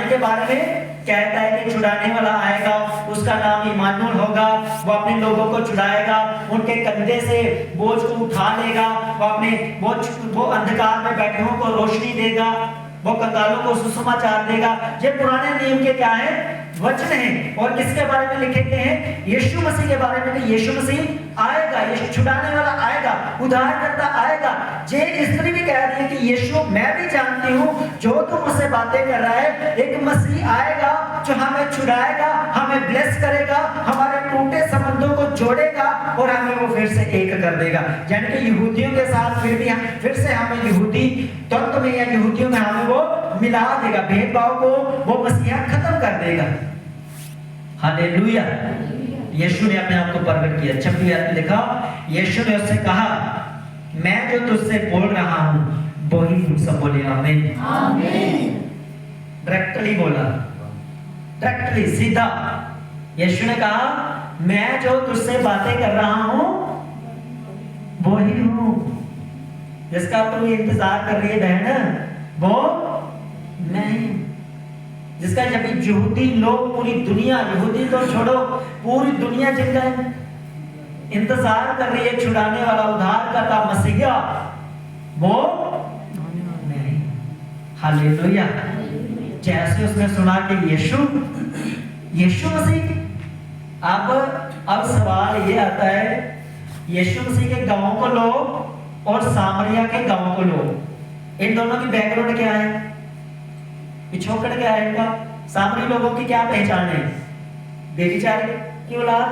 के बारे में कहता है कि छुड़ाने वाला आएगा, उसका नाम इमानुएल होगा, वो अपने लोगों को छुड़ाएगा, उनके कंधे से बोझ को उठा लेगा, वो अंधकार में बैठे हुओं को रोशनी देगा, वो कंगालों को सुसमाचार देगा। ये पुराने नियम के क्या है, वचन है। और किसके बारे में लिखे गए हैं? यीशु मसीह के बारे में। कि यीशु मसीह आएगा, यीशु छुड़ाने वाला आएगा, उद्धारकर्ता आएगा। ये स्त्री भी कह रही है कि यीशु, मैं भी जानती हूँ जो तू मुझसे बातें कर रहा है, एक मसीह आएगा जो हमें छुड़ाएगा, हमें ब्लेस करेगा, हमारे टूटे संबंधों को जोड़ेगा और हमें वो फिर से एक कर देगा। यानी कि यहूदियों के साथ फिर से हमें यहूदी तत्व में या यहूदियों में हमें वो मिला देगा, भेदभाव को वो मसीहा खत्म कर देगा। हालेलुया। यीशु ने अपने आप को प्रकट किया। 26 आयत में लिखा, यीशु ने उससे कहा, मैं जो तुझसे बोल रहा हूं वही तू। सब बोले आमीन। डायरेक्टली बोला, डायरेक्टली सीधा। यीशु ने कहा, मैं जो तुझसे बातें कर रहा हूं वही हूं, जिसका तू इंतजार कर रही है बहन, वो मैं ही। जिसका जब यहूदी लोग, पूरी दुनिया, यहूदी तो छोड़ो, पूरी दुनिया जिनका इंतजार कर रही है, छुड़ाने वाला, उद्धार करता मसीहा, वो नहीं। हालेलुया। जैसे उसने सुना कि यीशु मसीह, अब सवाल ये आता है, यीशु मसीह के गांव को लो और सामरिया के गांव को लो, इन दोनों की बैकग्राउंड क्या है, पिछोकड़ क्या है इनका? सामरी लोगों की क्या पहचान है? बेविचारी की औलाद।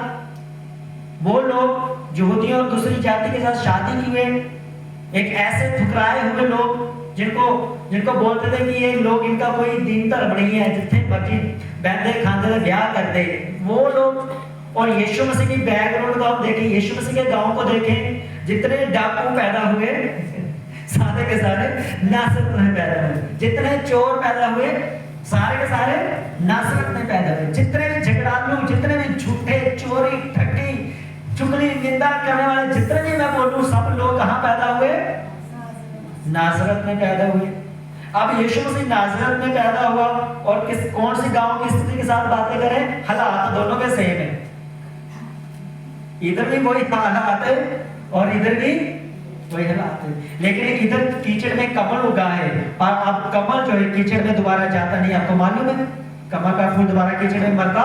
वो लोग यहूदियों और दूसरी जाति के साथ शादी की हुए, एक ऐसे ठुकराए हुए लोग जिनको बोलते थे कि ये लोग, इनका कोई दीन धर्म नहीं है, जितने मर्जी बैठे खाते थे, ब्याह करते, वो लोग। और यीशु मसीह की बैकग्राउंड को आप देखें, यीशु मसीह के गांव को देखें, जितने डाकू पैदा हुए सारे के सारे नासरत में पैदा हुए, जितने चोर पैदा हुए सारे के सारे नासरत में पैदा हुए, जितने भी झगड़ालू, जितने भी झूठे, चोरी, ठगी, चुगली, निंदा करने वाले, जितने भी मैं बोलूं, सब लोग कहां पैदा हुए? नासरत में पैदा हुए। अब यीशु मसीह नासरत में पैदा हुआ और कौन सी गांव की स्थिति के साथ बातें करें? हालात दोनों के सेम है, इधर भी वही हालात है और इधर भी वही हालात है, लेकिन इधर कीचड़ में कमल उगा है, और अब कमल जो है कीचड़ में दोबारा जाता नहीं। आपको मालूम है, कमल का फूल दोबारा कीचड़ में मरता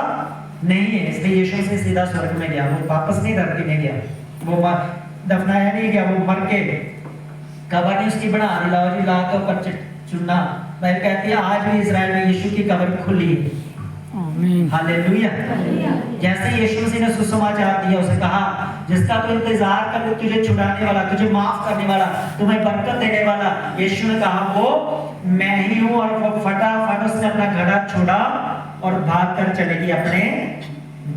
नहीं है, इसलिए यीशु मसीह सीधा स्वर्ग में गया, वो वापस नहीं धरती में गया, वो दफनाया नहीं गया, वो मर के कब्र नहीं उसकी बना दी, लाओ जी ला के ऊपर चुनना। मैं कहती है आज भी इजराइल में यीशु की कब्र खुली है। आमीन, हालेलुया। जैसे यीशु मसीह ने सुसमाचार दिया, उसे कहा, जिसका तू इंतजार कर, तुझे छुड़ाने वाला, तुझे माफ करने वाला, तुम्हें बरकत देने वाला, यीशु ने कहा वो मैं ही हूं। और वो फटाफट उसने अपना घड़ा छोड़ा और भाग कर चलेगी अपने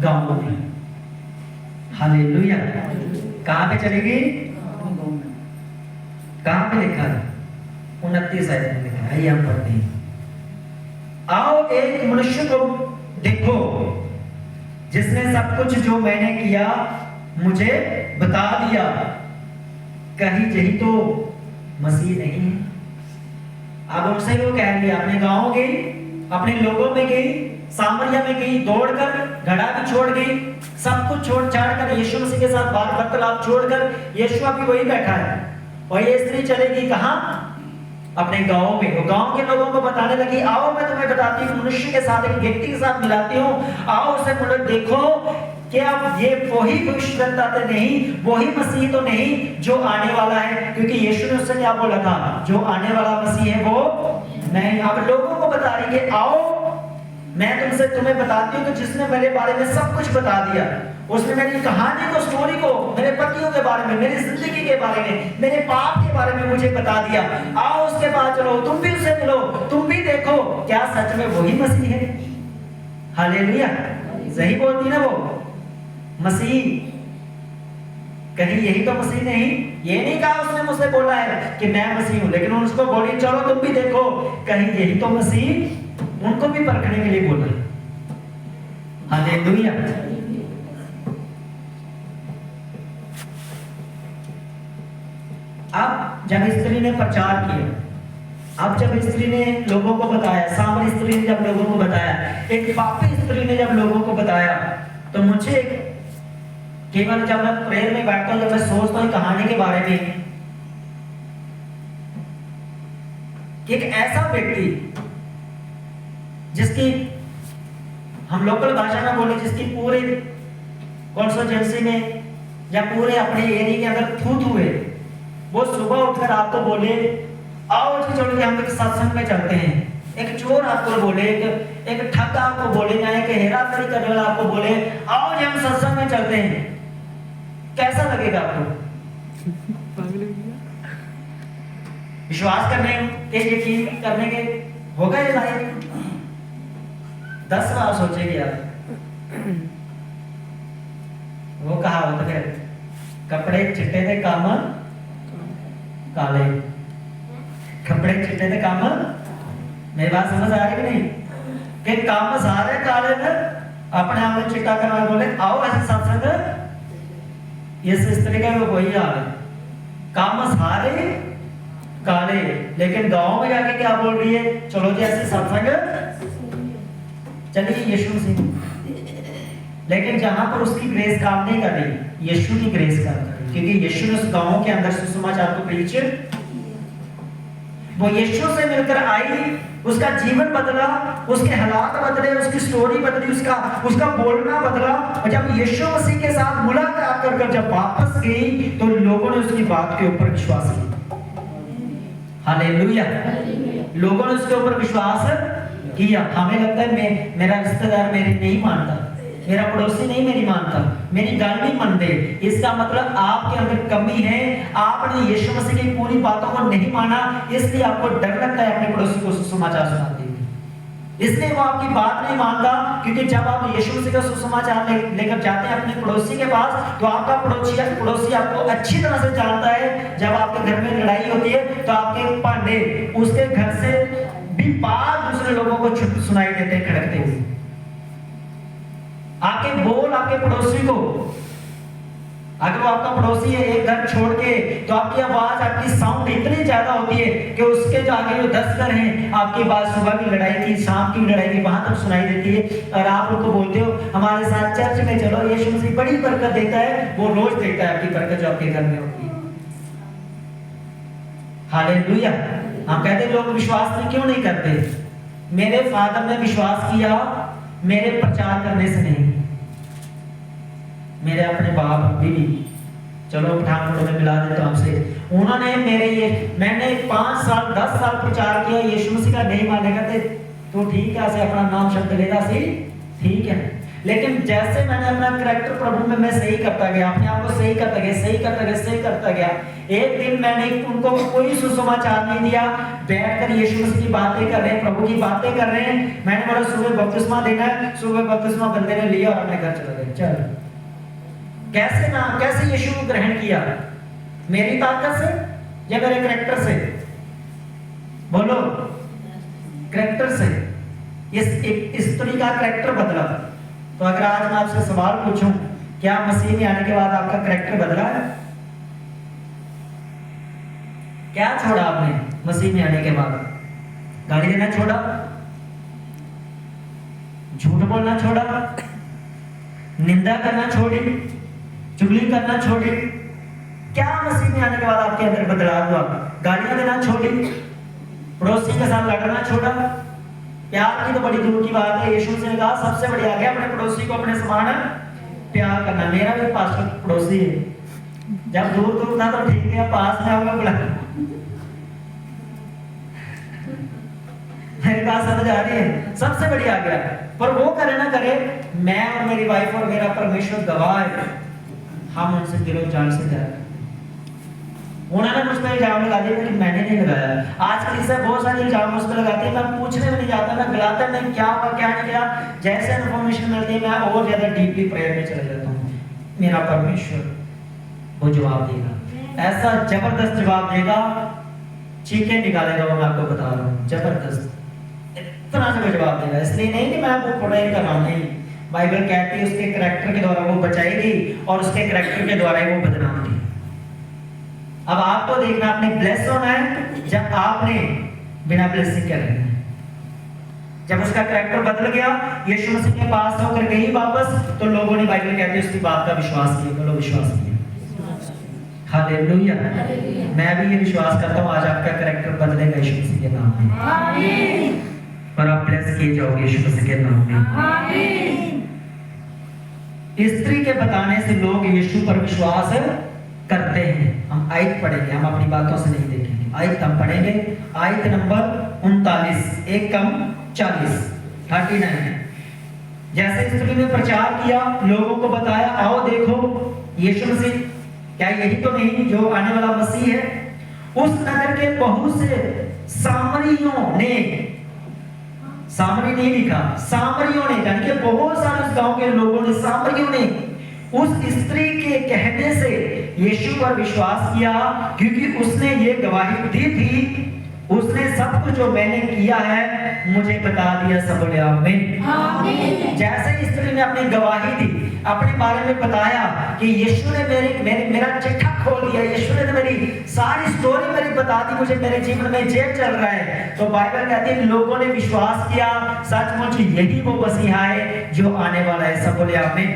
गांव में। हालेलुया। कहां पे चलेगी? कहां पे लिखा है? 29 आयत में लिखा है, हम पढ़ते हैं। आओ एक मनुष्य को देखो जिसने सब कुछ जो मैंने किया मुझे बता दिया, कहीं यही तो मसीह नहीं है? अब उनसे वो कह रही है, अपने गांव गई, अपने लोगों में गई, सामरिया में गई, दौड़कर घड़ा भी छोड़ गई, सब कुछ छोड़ छाड़ कर यीशु मसीह के साथ बात वार्तालाप छोड़कर, यीशु अभी वही बैठा है, और ये स्त्री चलेगी कहां? अपने गांव में। वो गांव के लोगों को बताने लगी, आओ मैं तुम्हें बताती हूँ, मनुष्य के साथ, एक व्यक्ति के साथ मिलाती हूँ, आओ उसे बोलो, देखो क्या ये वही भविष्यद्वक्ता तो नहीं, वही मसीह तो नहीं जो आने वाला है, क्योंकि यीशु ने उससे क्या बोला था? जो आने वाला मसीह है वो मैं। अब लोगों को बता रही है, आओ मैं तुम्हें बताती हूँ कि जिसने मेरे बारे में सब कुछ बता दिया, उसने मेरी कहानी को, स्टोरी को, मेरे पतियों के बारे में, मेरी जिंदगी के बारे में, मेरे पाप के बारे में मुझे बता दिया। आओ उसके बाद चलो, तुम भी उससे मिलो, तुम भी देखो क्या सच में वही मसीह है। हालेलुया। सही बोलती ना वो मसीह, कहीं यही तो मसीह नहीं? ये नहीं कहा उसने, मुझसे बोला है कि मैं मसीह हूं, लेकिन उसको बोली चलो तुम भी देखो कहीं यही तो मसीह, उनको भी परखने के लिए बोला। हालेलुया। अब जब स्त्री ने प्रचार किया, अब जब स्त्री ने लोगों को बताया, सामरी स्त्री ने जब लोगों को बताया, एक पापी स्त्री ने जब लोगों को बताया, तो मुझे केवल जब मैं प्रेयर में बैठता हूं, जब मैं सोचता हूं कहानी के बारे में, कि एक ऐसा व्यक्ति जिसकी हम लोकल भाषा में बोले, जिसकी पूरे कॉन्स्टिट्यूएंसी में या पूरे अपने एरिया के अंदर थूथ हुए, वो सुबह उठकर आपको बोले आओ जी चलो हम एक सत्संग में चलते हैं। एक चोर आपको बोले, एक ठग आपको बोले, या एक हेराफेरी करने वाला आपको बोले आओ जी हम सत्संग में चलते हैं, कैसा लगेगा आपको? विश्वास करने के, यकीन करने के होगा ये लायक? 10 बार सोचेंगे आप। होता है कपड़े चिट्टे थे काम काले, कपड़े चिट्टे थे काम, मेरी बात समझ आ रही कि नहीं? कि काम सारे काले ने अपने आप में चिट्टा करवा बोले आओ ऐसे सत्संग, इस तरीके का कोई हाल है, काम सारे काले, लेकिन गांव में जाके क्या बोल रही है, चलो जी ऐसे सत्संग चलिए यीशु मसीह, लेकिन जहां पर उसकी ग्रेस काम नहीं कर रही, यीशु की ग्रेस काम कर रही, क्योंकि यीशु ने उस गांव के अंदर सुसमाचार को प्रीच, वो यीशु से मिलकर आई, उसका जीवन बदला, उसके हालात बदले, उसकी स्टोरी बदली, उसका बोलना बदला, और जब यीशु मसीह के साथ मुलाकात कर जब वापस गई तो लोगों ने उसकी बात के ऊपर विश्वास किया। हालेलुया, लोगों ने उसके ऊपर विश्वास किया। हमें लगता है मेरा रिश्तेदार मेरी नहीं मानता, मेरा पड़ोसी नहीं मेरी मानता, मेरी गाल नहीं मानते, इसका मतलब आपके अंदर कमी है, आपने यीशु मसीह की पूरी बातों को नहीं माना, इसलिए आपको डर लगता है अपने पड़ोसी को सुसमाचार सुनाते हुए, इसलिए वो आपकी बात नहीं मानता। क्योंकि जब आप यीशु मसीह का सुसमाचार लेकर जाते हैं अपने पड़ोसी के पास, तो आपका पड़ोसी आपको अच्छी तरह से जानता है। जब आपके घर में लड़ाई होती है तो आपके पांडे उसके घर से भी बात दूसरे लोगों को सुनाई देते हैं खड़कते हुए, आपके बोल आपके पड़ोसी को, अगर वो आपका पड़ोसी है एक घर छोड़ के, तो आपकी आवाज, आपकी साउंड इतनी ज्यादा होती है कि उसके जो आगे जो 10 घर हैं, आपकी बात सुबह की लड़ाई की, शाम की लड़ाई की वहां तक सुनाई देती है, और आप उनको बोलते हो हमारे साथ चर्च में चलो, यीशु मसीह बड़ी बरकत देता है, वो रोज देता है आपकी बरकत जो आपके घर में होती है। हालेलुया। हम कहते लोग विश्वास में क्यों नहीं करते? मेरे फादर ने विश्वास किया मेरे प्रचार करने से नहीं, मेरे अपने बाप बीवी, चलो पठानकोट में मिला देता हूं आपसे, उन्होंने मैंने 5 साल 10 साल प्रचार किया, यीशु मसीह का नहीं मानेगा तो ठीक है, ऐसे अपना नाम शब्द लेगा सी ठीक है, लेकिन जैसे मैंने अपना कैरेक्टर प्रभु में मैं सही करता गया, अपने आप को सही करता गया, एक दिन मैंने उनको कोई सुसमाचार नहीं दिया, बैठकर यीशु मसीह की बातें कर रहे हैं, प्रभु की बातें कर रहे हैं, मैंने बोला सुबह बपतिस्मा देना है, सुबह बपतिस्मा बंदे ने लिया और अपने घर चला गया। चल कैसे यीशु को ग्रहण किया? मेरी ताकत से या मेरे कैरेक्टर से? बोलो, कैरेक्टर से। इस स्त्री का कैरेक्टर बदला। तो अगर आज मैं आपसे सवाल पूछूं, क्या मसीह में आने के बाद आपका कैरेक्टर बदला है? क्या छोड़ा आपने मसीह में आने के बाद? गाली देना छोड़ा, झूठ बोलना छोड़ा, निंदा करना छोड़ी, चुगली करना छोड़ी, क्या मसीह में आने के बाद आपके अंदर बदलाव हुआ? गालियां देना छोड़ी, पड़ोसी के साथ लड़ना छोड़ा, प्यार की तो बड़ी दूर की बात है, यीशु ने कहा सबसे बड़ी आज्ञा अपने पड़ोसी को अपने समान प्यार करना। मेरा भी पास में पड़ोसी है, जब दूर था तो ठीक है, पास में आऊंगा बुला, मेरी बात समझ आ रही है? सबसे बड़ी आज्ञा, पर वो करे ना करे, मैं और मेरी वाइफ और मेरा परमेश्वर गवाह है, हम उनसे दिलो जान से प्यार करते। उन्होंने मुझ पर इल्जाम लगा दिया कि मैंने नहीं लगाया। आजकल इससे बहुत सारे इल्जाम मुझ पर लगाते हैं, मैं पूछने में नहीं जाता, मैं गलाता नहीं क्या हुआ क्या नहीं किया, जैसे इन्फॉर्मेशन मिलती है मैं और ज्यादा डीपली प्रेयर में चले जाता हूँ। मेरा परमेश्वर वो जवाब देगा, ऐसा जबरदस्त जवाब देगा, चीखें निकालेगा, वो मैं आपको बता रहा हूँ, जबरदस्त इतना से जवाब देगा। इसलिए नहीं कि मैं आपको प्रेयर कर रहा हूँ, नहीं, बाइबल कहती है उसके कैरेक्टर के द्वारा वो बचाएगी और उसके कैरेक्टर के द्वारा ही वो बदनाम होगी। अब आपको देखना, आपने ब्लेस होना है जब आपने बिना ब्लेसिंग के रहना है। जब उसका कैरेक्टर बदल गया, यीशु मसीह के पास होकर गई वापस, तो लोगों ने, बाइबल कहती है, उसकी बात का विश्वास किया। बोलो विश्वास किया। हालेलुया। मैं भी ये विश्वास करता हूँ आज आपका कैरेक्टर बदलेगा यीशु मसीह के नाम में, आमीन, और आप ब्लेस किए जाओगे यीशु मसीह के नाम में, आमीन। स्त्री के बताने से लोग यीशु पर विश्वास करते हैं। हम आयत पढ़ेंगे, हम अपनी बातों से नहीं देखेंगे, आयत हम पढ़ेंगे, आयत नंबर 39, 1 कम 40, 39। जैसे स्त्री ने प्रचार किया, लोगों को बताया, आओ देखो यीशु मसीह, क्या यही तो नहीं जो आने वाला मसीह है? उस नगर के बहुत से सामरियों ने, सामरी नहीं लिखा, सामरियों ने, यानी कि बहुत सारे उस गांव के लोगों ने, सामरियों ने उस स्त्री के यीशु पर विश्वास किया, क्योंकि उसने ये गवाही दी थी, उसने सब कुछ जो मैंने किया है मुझे बता दिया। सब बोले आमीन। जैसे स्त्री ने अपनी गवाही दी, अपने बारे में बताया कि यीशु ने मेरा चिट्ठा खोल दिया, यीशु ने मेरी सारी स्टोरी मेरी बता दी, मुझे मेरे जीवन में जेल चल रहा है, तो बाइबल कहती है लोगों ने विश्वास किया, सचमुच यही वो मसीहा है जो आने वाला है। सब बोले आमीन।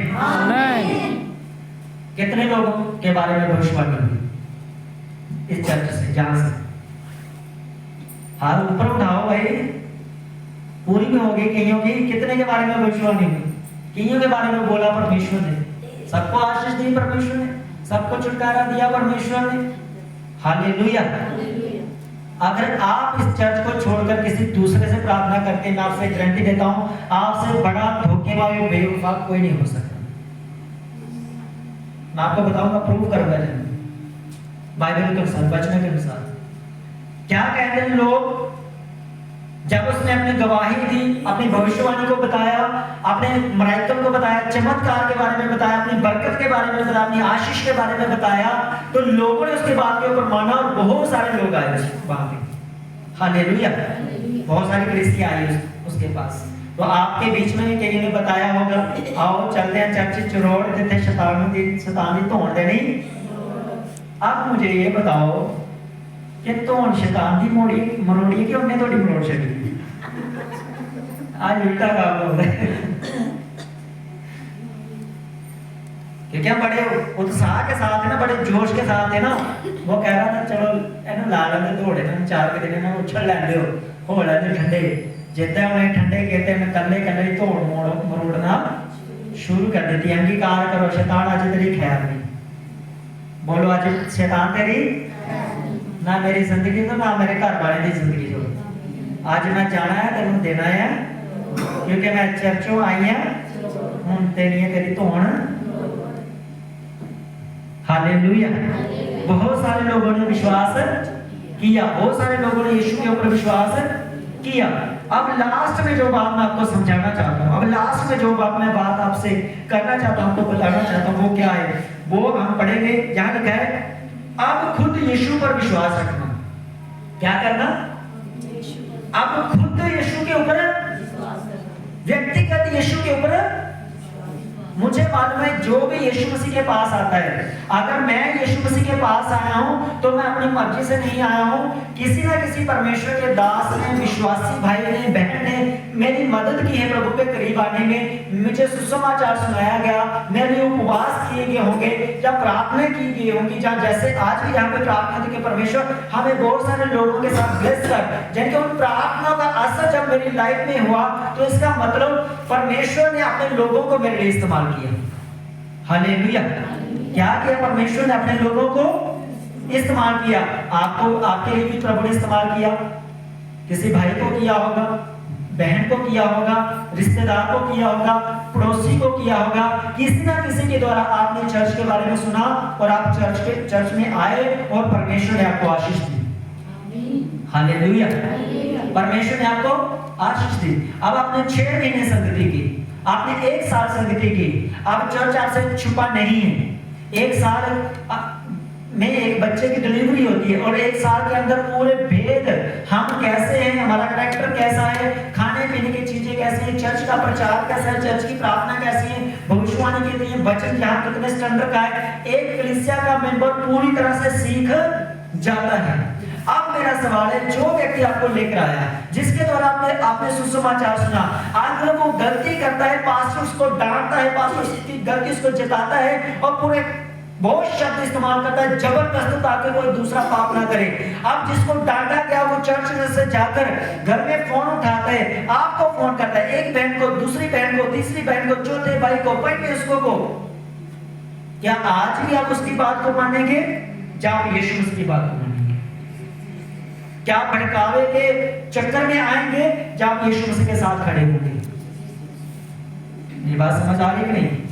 कितने लोगों के बारे में भविष्यवाणी हुई इस चर्च से, जहां से हाथ ऊपर उठाओ भाई, पूरी भी हो गई कईयों की। कितने के बारे में भविष्यवाणी हुई? कईयों के बारे में बोला परमेश्वर ने, सबको आशीष दी परमेश्वर ने, सबको छुटकारा दिया परमेश्वर ने। हालेलुया। अगर आप इस चर्च को छोड़कर किसी दूसरे से प्रार्थना करते हैं, मैं आपसे गारंटी देता हूं आपसे बड़ा धोखेबाज बेवफा कोई नहीं हो सकता। मैं आपको बताऊंगा, प्रूव करूंगा बाइबल के अनुसार, वचन के अनुसार। क्या कहते हैं लोग? जब उसने अपनी गवाही दी, अपनी भविष्यवाणी को बताया, अपने मराइतों को बताया, चमत्कार के बारे में बताया, अपनी बरकत के बारे में बताया, अपनी आशीष के बारे में बताया, तो लोगों ने उसकी बात के ऊपर माना और बहुत सारे लोग आए वहां पे। हालेलुया। बहुत सारी कलीसिया आई उसके पास। तो आपके बीच में कहीं ने बताया होगा, आओ चलते हैं चर्च चरोड़ देते शैतानी तोड़ देनी। अब मुझे ये बताओ कि तोड़ शैतान की मोड़ी मरोड़ी कि उन्हें थोड़ी मरोड़ छड़ी? आज उल्टा काम हो रहा है। क्या बड़े उत्साह के साथ है ना, बड़े जोश के साथ है ना, वो कह रहा था चलो है ना लाल दौड़े ना 4 दिन ना उछल लेंदे हो लेंदे ठंडे, जिद्दां उन्हें ठंडे कहते हैं कल्ले कल्ले तोड़ मरोड़ना शुरू कर देती। अंगीकार करो शैतान आज तेरी खैर नहीं। बोलो आज शैतान तेरी ना मेरी जिंदगी तो ना मेरे घर वाले की जिंदगी तो। आज मैं जाना है तेन देना है, क्योंकि मैं चर्चों आई हूं हूं तेरी धोन। हालेलुया। बहुत सारे लोगों ने विश्वास किया, बहुत सारे लोगों ने यीशु के ऊपर विश्वास किया। अब लास्ट में जो बात मैं आपको समझाना चाहता हूं, अब लास्ट में जो बात आपसे करना चाहता हूं, आपको बताना चाहता हूं, वो क्या है? वो हम पढ़ेंगे। यहां लिखा है अब खुद यीशु पर विश्वास रखना। क्या करना? अब खुद यीशु के ऊपर, व्यक्तिगत यीशु के ऊपर। मुझे मालूम है जो भी यीशु मसीह के पास आता है, अगर मैं यीशु मसीह के पास आया हूं तो मैं अपनी मर्जी से नहीं आया हूं, किसी ना किसी परमेश्वर के दास ने, विश्वासी भाई ने, बहन ने मेरी मदद की है प्रभु के करीब आने में। मुझे सुसमाचार सुनाया गया, मेरे लिए उपवास किए गए होंगे, या प्रार्थना की गई होंगी, जैसे आज भी यहाँ पे प्रार्थना की परमेश्वर हमें बहुत सारे लोगों के साथ ब्लेस कर, जिनके उन प्रार्थना का असर जब मेरी लाइफ में हुआ, तो इसका मतलब परमेश्वर ने अपने लोगों को मेरे लिए इस्तेमाल किया। हालेलुया। क्या किया? परमेश्वर ने अपने लोगों को इस्तेमाल किया। आपको, आपके लिए भी प्रभु ने इस्तेमाल किया। किसी भाई को किया होगा, बहन को किया होगा, रिश्तेदार को किया होगा, पड़ोसी को किया होगा, किसी ना किसी के द्वारा आपने चर्च के बारे में सुना और आप चर्च में आए और परमेश्वर ने आपको आशीष दी। हालेलुया। परमेश्वर ने आपको आशीष दी। अब आपने 6 महीने संगति की, आपने 1 साल संगति की, अब चर्च आपसे छुपा नहीं है। 1 साल में एक बच्चे की डिलीवरी होती है और 1 साल के अंदर पूरे भेद, हम कैसे हैं, हमारा कैरेक्टर कैसा है, खाने पीने की चीजें कैसी हैं, चर्च का प्रचार कैसा है, चर्च की प्रार्थना कैसी है, भविष्यवाणी के लिए वचन यहाँ कितने स्टैंडर्ड का है, एक कलीसिया का मेंबर पूरी तरह से सीख जाता है। अब मेरा सवाल है, जो व्यक्ति आपको लेकर आया, जिसके द्वारा आपने सुसमाचार सुना, अगर वो गलती करता है, पास्टर उसको डांटता है, पास्टर उसकी गलती उसको जताता है और पूरे बहुत शब्द इस्तेमाल करता है जबरदस्त ताकि कोई दूसरा पाप ना करे। अब जिसको डांटा गया वो चर्च से जाकर घर में फोन उठाता है, आपको फोन करता है, एक बहन को, दूसरी बहन को, तीसरी बहन को, चौथे भाई को, पंचवीं उसको को। क्या आज भी आप उसकी बात को मानेंगे या आप यीशु मसीह की बात को मानेंगे? क्या भड़कावे के चक्कर में आएंगे या आप यीशु मसीह के साथ खड़े होंगे? ये बात समझ आ रही कि नहीं?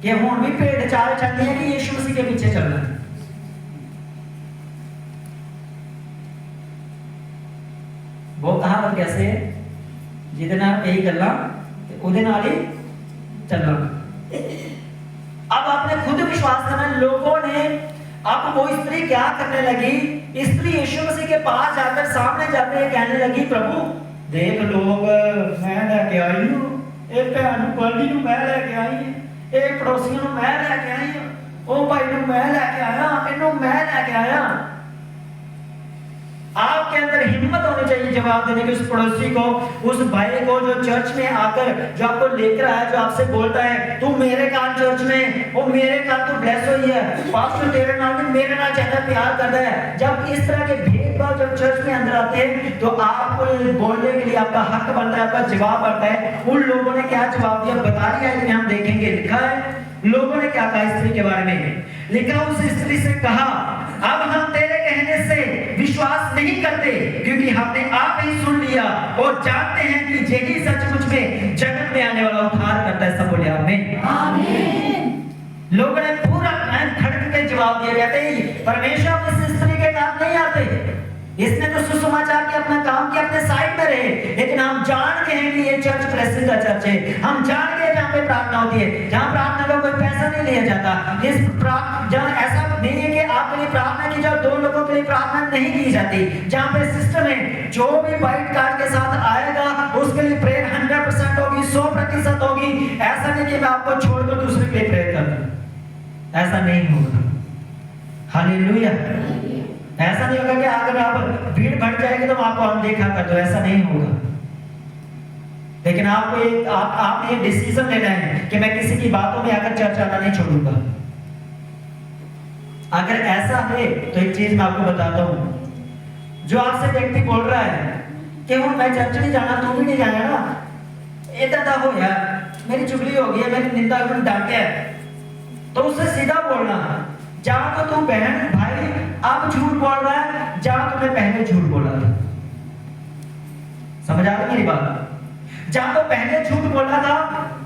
कि हम भी पेड़ चाल चलते हैं कि यीशु मसीह के पीछे चलना है? वो कहावत कैसे है, जिहदे नाल यही गल्लां ते उहदे नाल ही चलना। अब आपने खुद विश्वास करना। लोगों ने अब वो स्त्री क्या करने लगी, स्त्री यीशु मसीह के पास जाकर सामने जाकर ये कहने लगी, प्रभु देख लोग मैं लेके आई हूँ, एक भैन बड़ी मैं लेके आई हूँ, एक पड़ोसियों मैं लेके आई हूँ, ओ भाई मैं लेके आया, इन्हों मैं लेके आया। आपके अंदर हिम्मत होनी चाहिए जवाब देने की उस पड़ोसी को, उस भाई को जो चर्च में आकर जो आपको लेकर आया, जो आपसे बोलता है तू मेरे कान चर्च में, वो मेरे कान तू ब्लेस हुई है, पास्टर तेरे नाम में मेरे नाम ज्यादा प्यार करता है। जब इस तरह के भेदभाव जब चर्च में अंदर आते हैं तो आपको बोलने के लिए आपका हक बनता है, आपका जवाब बनता है। उन लोगों ने क्या जवाब दिया बता दिया है, हम देखेंगे। लिखा है लोगों ने क्या कहा स्त्री के बारे में, लिखा उस स्त्री से कहा अब हम तेरे कहने से विश्वास नहीं करते, क्योंकि हमने आप ही सुन लिया और जानते हैं कि यही सचमुच में जगत में आने वाला उद्धार करता है। सब बोले आमीन। लोगों ने पूरा खड़क के जवाब दिया, कहते हैं परमेश्वर इस स्त्री के काम नहीं आते, इसने तो सुसमाचार के अपना काम किया, अपने साइड में रहे, लेकिन हम जान के हैं कि ये चर्च ब्लेसिंग का चर्च है, हम जान के जहाँ पे प्रार्थना होती है, जहाँ प्रार्थना का कोई पैसा नहीं लिया जाता, इस जहाँ ऐसा नहीं है कि आपके लिए प्रार्थना की जाए, दो लोगों के लिए प्रार्थना नहीं की जाती, जहाँ पे सिस्टम है जो भी व्हाइट कार्ड के साथ आएगा उसके लिए प्रेयर 100% होगी, 100% होगी। ऐसा नहीं कि मैं आपको छोड़कर दूसरे के लिए प्रेयर कर दूं, ऐसा नहीं होगा। हालेलुया। ऐसा नहीं होगा कि अगर आप भीड़ बढ़ जाएगी तो आपको अनदेखा कर दो, ऐसा नहीं होगा। लेकिन आपको आपने ये डिसीजन लेना है कि मैं किसी की बातों में आकर चर्च आना नहीं छोड़ूंगा। अगर ऐसा है तो एक चीज मैं आपको बताता हूं, जो आपसे व्यक्ति बोल रहा है कि वो मैं चर्च नहीं जाना, तू भी नहीं जाना ना, इतना हो यार मेरी चुगली हो गई है, मेरी निंदा डांटे है, तो उससे सीधा बोलना, जहां तो तू बहन भाई अब झूठ बोल रहा है, जहां तुमने पहले झूठ बोला था। समझ आ रही मेरी बात? जहां तो पहले झूठ बोला था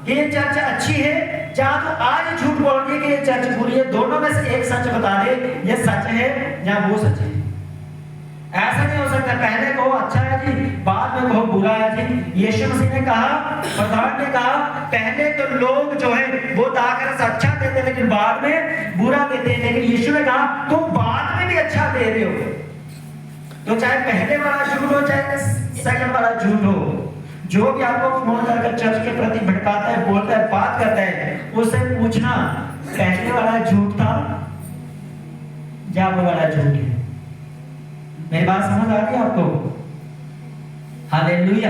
कि ये चर्च अच्छी है, जहां तो आज झूठ बोल रही है कि ये चर्च बुरी है, दोनों में से एक सच बता दे, ये सच है या वो सच है। ऐसा नहीं हो सकता पहले कहो अच्छा है जी, बाद में कहो बुरा है जी। यीशु मसीह ने कहा, प्रधान ने कहा, पहले तो लोग जो है वो दाकर अच्छा देते हैं लेकिन बाद में बुरा देते हैं, लेकिन यीशु ने कहा तुम बाद में भी अच्छा दे रहे हो। तो चाहे पहले वाला झूठ हो चाहे सेकंड वाला झूठ हो, जो भी आपको फोन करके चर्च के प्रति भड़काता है, बोलता है, बात करता है, उससे पूछना पहले वाला झूठ था या वो वाला झूठ है। मेरी बात समझ आ रही है आपको? हालेलुया।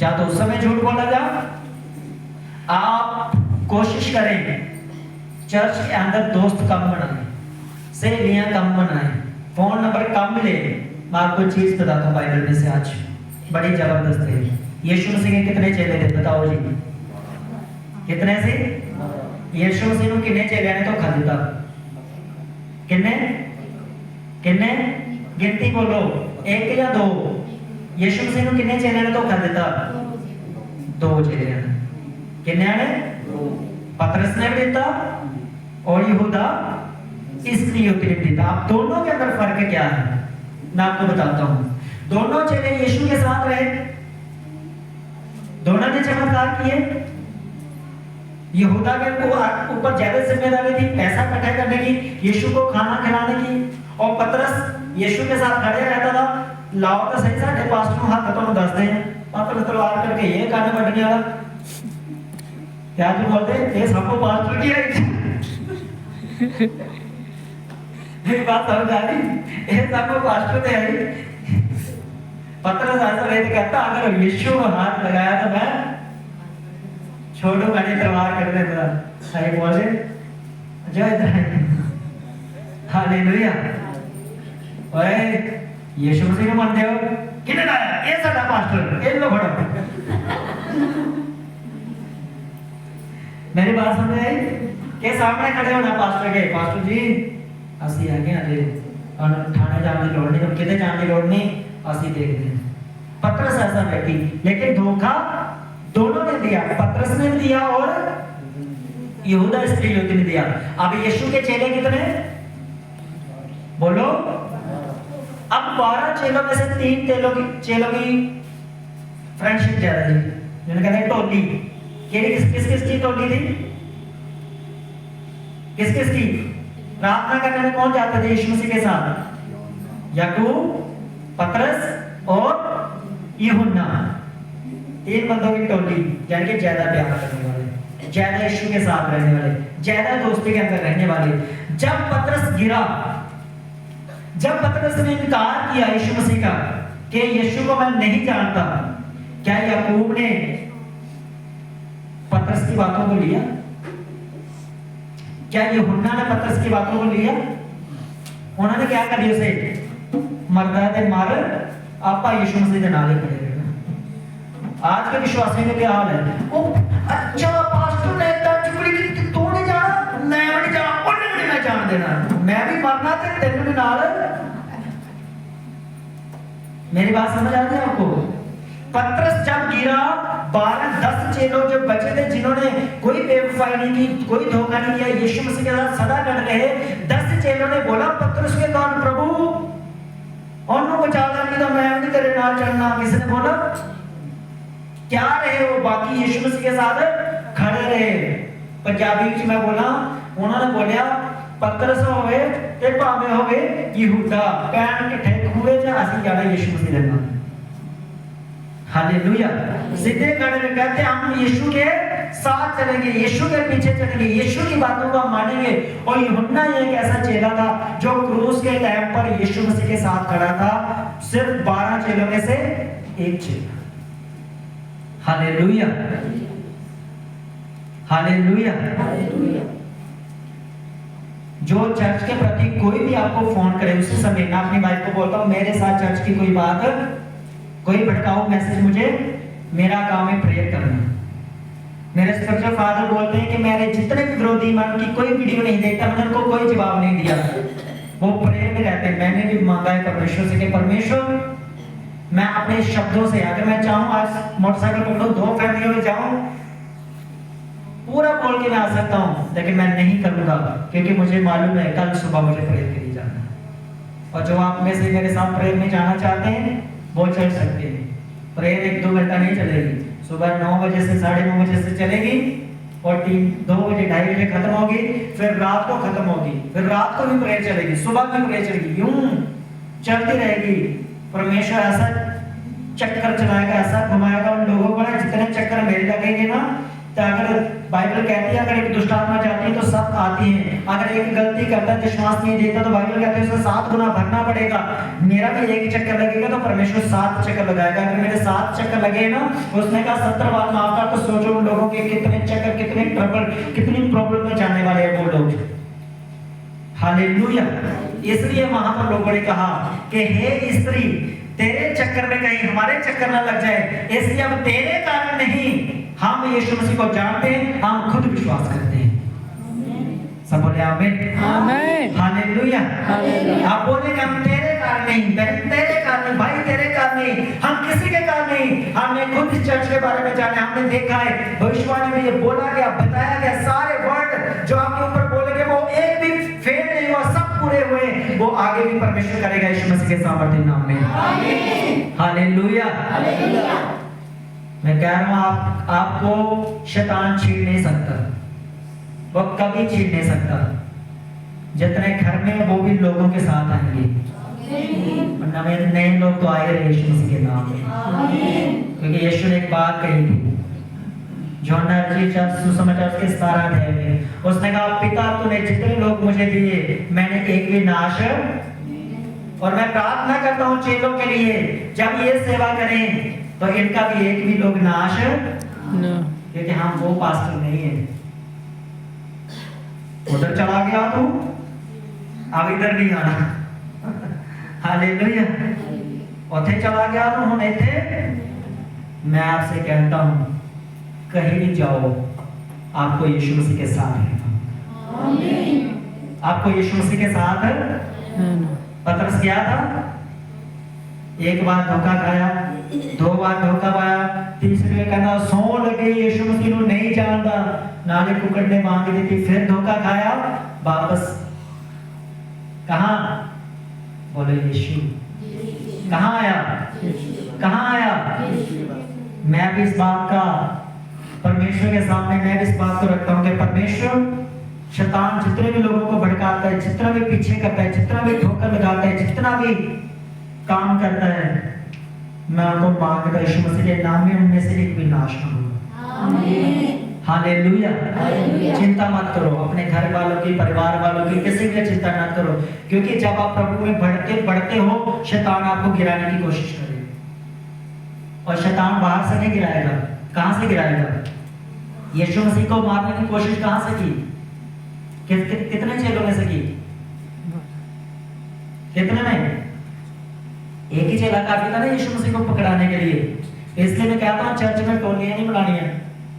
या तो उस समय झूठ बोला जा, आप कोशिश करें चर्च के अंदर दोस्त कम बनाएं, सहेलियां कम बनाएं, फोन नंबर कम ले। मैं आपको चीज बताता हूँ बाइबल में से आज बड़ी जबरदस्त है। यीशु मसीह के कितने चेले थे बताओ जी? कितने से? यीशु मसीह को कितने चेले ने तो खा दिता? कितने कितने? गिनती बोलो, एक या दो? यीशु मसीह को कितने चेले ने तो खा दिता? दो चेले ने। कितने ने? पतरस ने भी दिता और यहूदा इस्करियोती ने भी दिता। अब दोनों के अंदर फर्क क्या है मैं आपको बताता हूं। दोनों चेले यीशु के साथ रहे, दोनों ने चमत्कार किए। यहूदा के ऊपर ज्यादा जिम्मेदारी थी पैसा इकट्ठा करने की, यीशु को खाना खिलाने की, और पतरस यीशु के साथ खड़े रहता था। लाओ तो सही साढ़े पास्टर हाथ तो दस दे, पतरस तलवार करके ये काने बढ़ने वाला क्या जो बोलते ये सबको पास्टर की है। एक बात समझ आ रही, ये सबको पास्टर थे आई। पतरस ऐसा नहीं कहता अगर यीशु को हाथ लगाया तो मैं छोड़ो, मैंने तलवार कर देता। सही बोले जय हालेलुया। ओए यीशु मसीह को मानते हो किने ना ये साडा पास्टर ये लो फड़ो। मेरी बात समझ आई? के सामने खड़े होना पास्टर के, पास्टर जी असि आ गए अजे और थाने जाने की लोड़ नहीं, हम किते जाने की लोड़ नहीं, असि देखते हैं। पतरस ऐसा व्यक्ति, लेकिन धोखा दोनों ने दिया, पतरस ने दिया और यहूदा इस्करियोती ने दिया। अब यीशु के चेले कितने बोलो? अब 12 चेलों में से 3 चेलों की फ्रेंडशिप ज्यादा थी, जिन्हें कहते हैं टोली। किस किस की टोली थी? किस किस की? प्रार्थना करने में कौन जाते थे यीशु मसीह के साथ? याकूब, पतरस और यूहन्ना, 3 बंदों की टोली, यानी कि ज्यादा प्यार करने वाले, ज्यादा यीशु के साथ रहने वाले, ज्यादा दोस्ती के अंदर रहने वाले। जब पतरस गिरा, जब पतरस ने इनकार किया यीशु मसीह का कि यीशु को मैं नहीं जानता, क्या याकूब ने पतरस की बातों को लिया? क्या यूहन्ना ने पतरस की बातों को लिया? उन्होंने क्या कर दिया? उसे मरदा दे मार आपा यीशु मसीह के नाले खड़े रहना। आज के विश्वासियों का क्या हाल है? ओ अच्छा पास्टर ने इतना चुगली की, तू नहीं जा, मैं नहीं जा, उन्हें नहीं मैं जान देना, मैं भी मरना ते तेरे भी नाल। मेरी बात समझ आ गई आपको? पतरस जब गिरा, 12-10 चेलों जो बचे थे जिन्होंने कोई बेवफाई नहीं की, कोई धोखा नहीं किया, यीशु मसीह के साथ सदा डटे रहे, 10 चेलों ने बोला पतरस के कान, प्रभु उन्होंने को ज्यादा नहीं तो मैं नहीं तेरे नाल चलना। किसने बोला? क्या रहे वो बाकी यीशु मसीह के साथ खड़े रहे। पंजाबी में मैं बोला, उन्होंने बोलिया पतरस होवे ते भावे होवे यहूदा, पैन किठे खूए च असि जाना यीशु मसीह दे नाल। हालेलुया। सीधे खड़े में कहते हम यीशु के साथ चलेंगे, यीशु के पीछे चलेंगे, यीशु की बातों को हम मानेंगे। और यूहन्ना एक ऐसा चेला था जो क्रूस के टाइम पर यीशु मसीह के साथ खड़ा था, सिर्फ 12 चेलों में से एक चेला। Hallelujah, hallelujah. जो चर्च के प्रति कोई भी आपको फोन करे उसी समय, मैं अपनी वाइफ को बोलता हूँ मेरे साथ चर्च की कोई बात, कोई भटकाऊ मैसेज, मुझे मेरा काम है प्रेयर करना। मेरे स्पिरिचुअल फादर बोलते हैं कि मेरे जितने भी विरोधी मन की कोई वीडियो नहीं देखता, मैंने उनको कोई जवाब नहीं दिया, वो प्रेयर में रहते हैं। मैंने भी मांगा है परमेश्वर से कि परमेश्वर मैं अपने शब्दों से, अगर मैं चाहूँ आज मोटरसाइकिल पकड़ूं 2 फैमिलियों में जाऊं, पूरा बोल के मैं आ सकता हूँ, लेकिन मैं नहीं करूंगा क्योंकि मुझे मालूम है कल सुबह मुझे प्रेयर के लिए जाना है। और जो आप में से मेरे साथ प्रेयर में जाना चाहते हैं वो चल सकते हैं। प्रेयर 1-2 घंटा नहीं चलेगी, सुबह 9 बजे से 9:30 बजे से चलेगी और 2 बजे 2:30 बजे खत्म होगी, फिर रात को खत्म होगी, फिर रात को भी प्रेयर चलेगी, सुबह भी प्रेयर चलेगी, यूं चलती रहेगी। परमेश्वर ऐसा चक्कर चलाएगा, ऐसा घुमाएगा उन लोगों को ना, जितने चक्कर मेरे लगेंगे ना, तो अगर बाइबल कहती है अगर एक दुष्ट आत्मा जाती है तो 7 आती है, अगर एक गलती करता है विश्वास नहीं देता तो बाइबल कहती है उसे 7 गुना भरना पड़ेगा। मेरा भी एक चक्कर लगेगा तो परमेश्वर 7 चक्कर लगाएगा। अगर मेरे 7 चक्कर लगे ना, उसने कहा 70 बार माफ कर, तो सोचो उन लोगों के कितने चक्कर, कितने ट्रबल, कितनी प्रॉब्लम में जाने वाले हैं वो लोग। हालेलुया। इसलिए वहां पर लोगों ने कहा कि हे स्त्री, तेरे चक्कर में कहीं हमारे चक्कर ना लग जाए, इसलिए हम तेरे कारण नहीं, हम यीशु मसीह को जानते हैं, हम खुद विश्वास करते हैं। सब बोले आमीन, आमीन, हालेलुया। आप बोले कि हम तेरे कारण नहीं, बहन तेरे कारण नहीं, भाई तेरे कारण नहीं, हम किसी के कारण नहीं, हमने खुद इस चर्च के बारे में जाना, हमने देखा है भविष्यवाणी में ये बोला गया, बताया गया, सारे वर्ड जो आपके ऊपर बोले गए वो एक भी फेल नहीं हुआ, सब पूरे हुए, वो आगे भी परमेश्वर करेगा यीशु मसीह के सामर्थ्य नाम में। आमीन, हालेलुया। मैं कह रहा हूं आपको शैतान छीन नहीं सकता, वो कभी छीन नहीं सकता। जितने घर में वो भी लोगों के साथ आएंगे, नए लोग तो आए रहे यीशु मसीह के नाम में, क्योंकि यीशु ने एक बात कही थी यूहन्ना सुसमाचार के 17 अध्याय में, उसने कहा पिता तूने जितने लोग मुझे दिए मैंने एक भी नाश, और मैं प्रार्थना करता हूँ चेलों के लिए जब ये सेवा करें तो इनका भी एक भी लोग नाश न, क्योंकि हम वो पास्टर नहीं है। उधर चला गया तू, अब इधर नहीं आना। हालेलुया। उधर चला गया तू, हम थे। मैं आपसे कहता हूं कहीं भी जाओ आपको यीशु मसीह के साथ है, आपको यीशु मसीह के साथ है। पतरस क्या था? एक बार धोखा खाया, 2 बार धोखा पाया, तीसरे में कहना सौ लगे यीशु मसीह को नहीं जानता, नाले कुकड़ ने मांग दी थी, फिर धोखा खाया, वापस कहां? बोले यीशु। कहां आया? कहां आया? मैं भी इस बात का परमेश्वर के सामने मैं भी इस बात को रखता हूं कि परमेश्वर शैतान जितने भी लोगों को भड़काता है, जितना भी पीछे करता है, जितना भी ठोकर लगाता है, जितना भी काम करता है, मैं आपको मांगता यीशु मसीह के नाम में उनमें से एक भी नाश न हो। आमीन। हालेलुया। चिंता मत करो अपने घर वालों की, परिवार वालों की, किसी की चिंता मत करो, क्योंकि जब आप प्रभु में बढ़ते हो, शैतान आपको गिराने की कोशिश करेगा। और शैतान बाहर से नहीं गिराएगा, कहां से गिराएगा? यीशु मसीह को मारने की कोशिश कहां से की? कितने चेलों में से की? कितने में? एक ही चेला काफी था ना यीशु मसीह को पकड़ाने के लिए। इसलिए मैं कहता हूं चर्च में टोलियां नहीं बनानी है,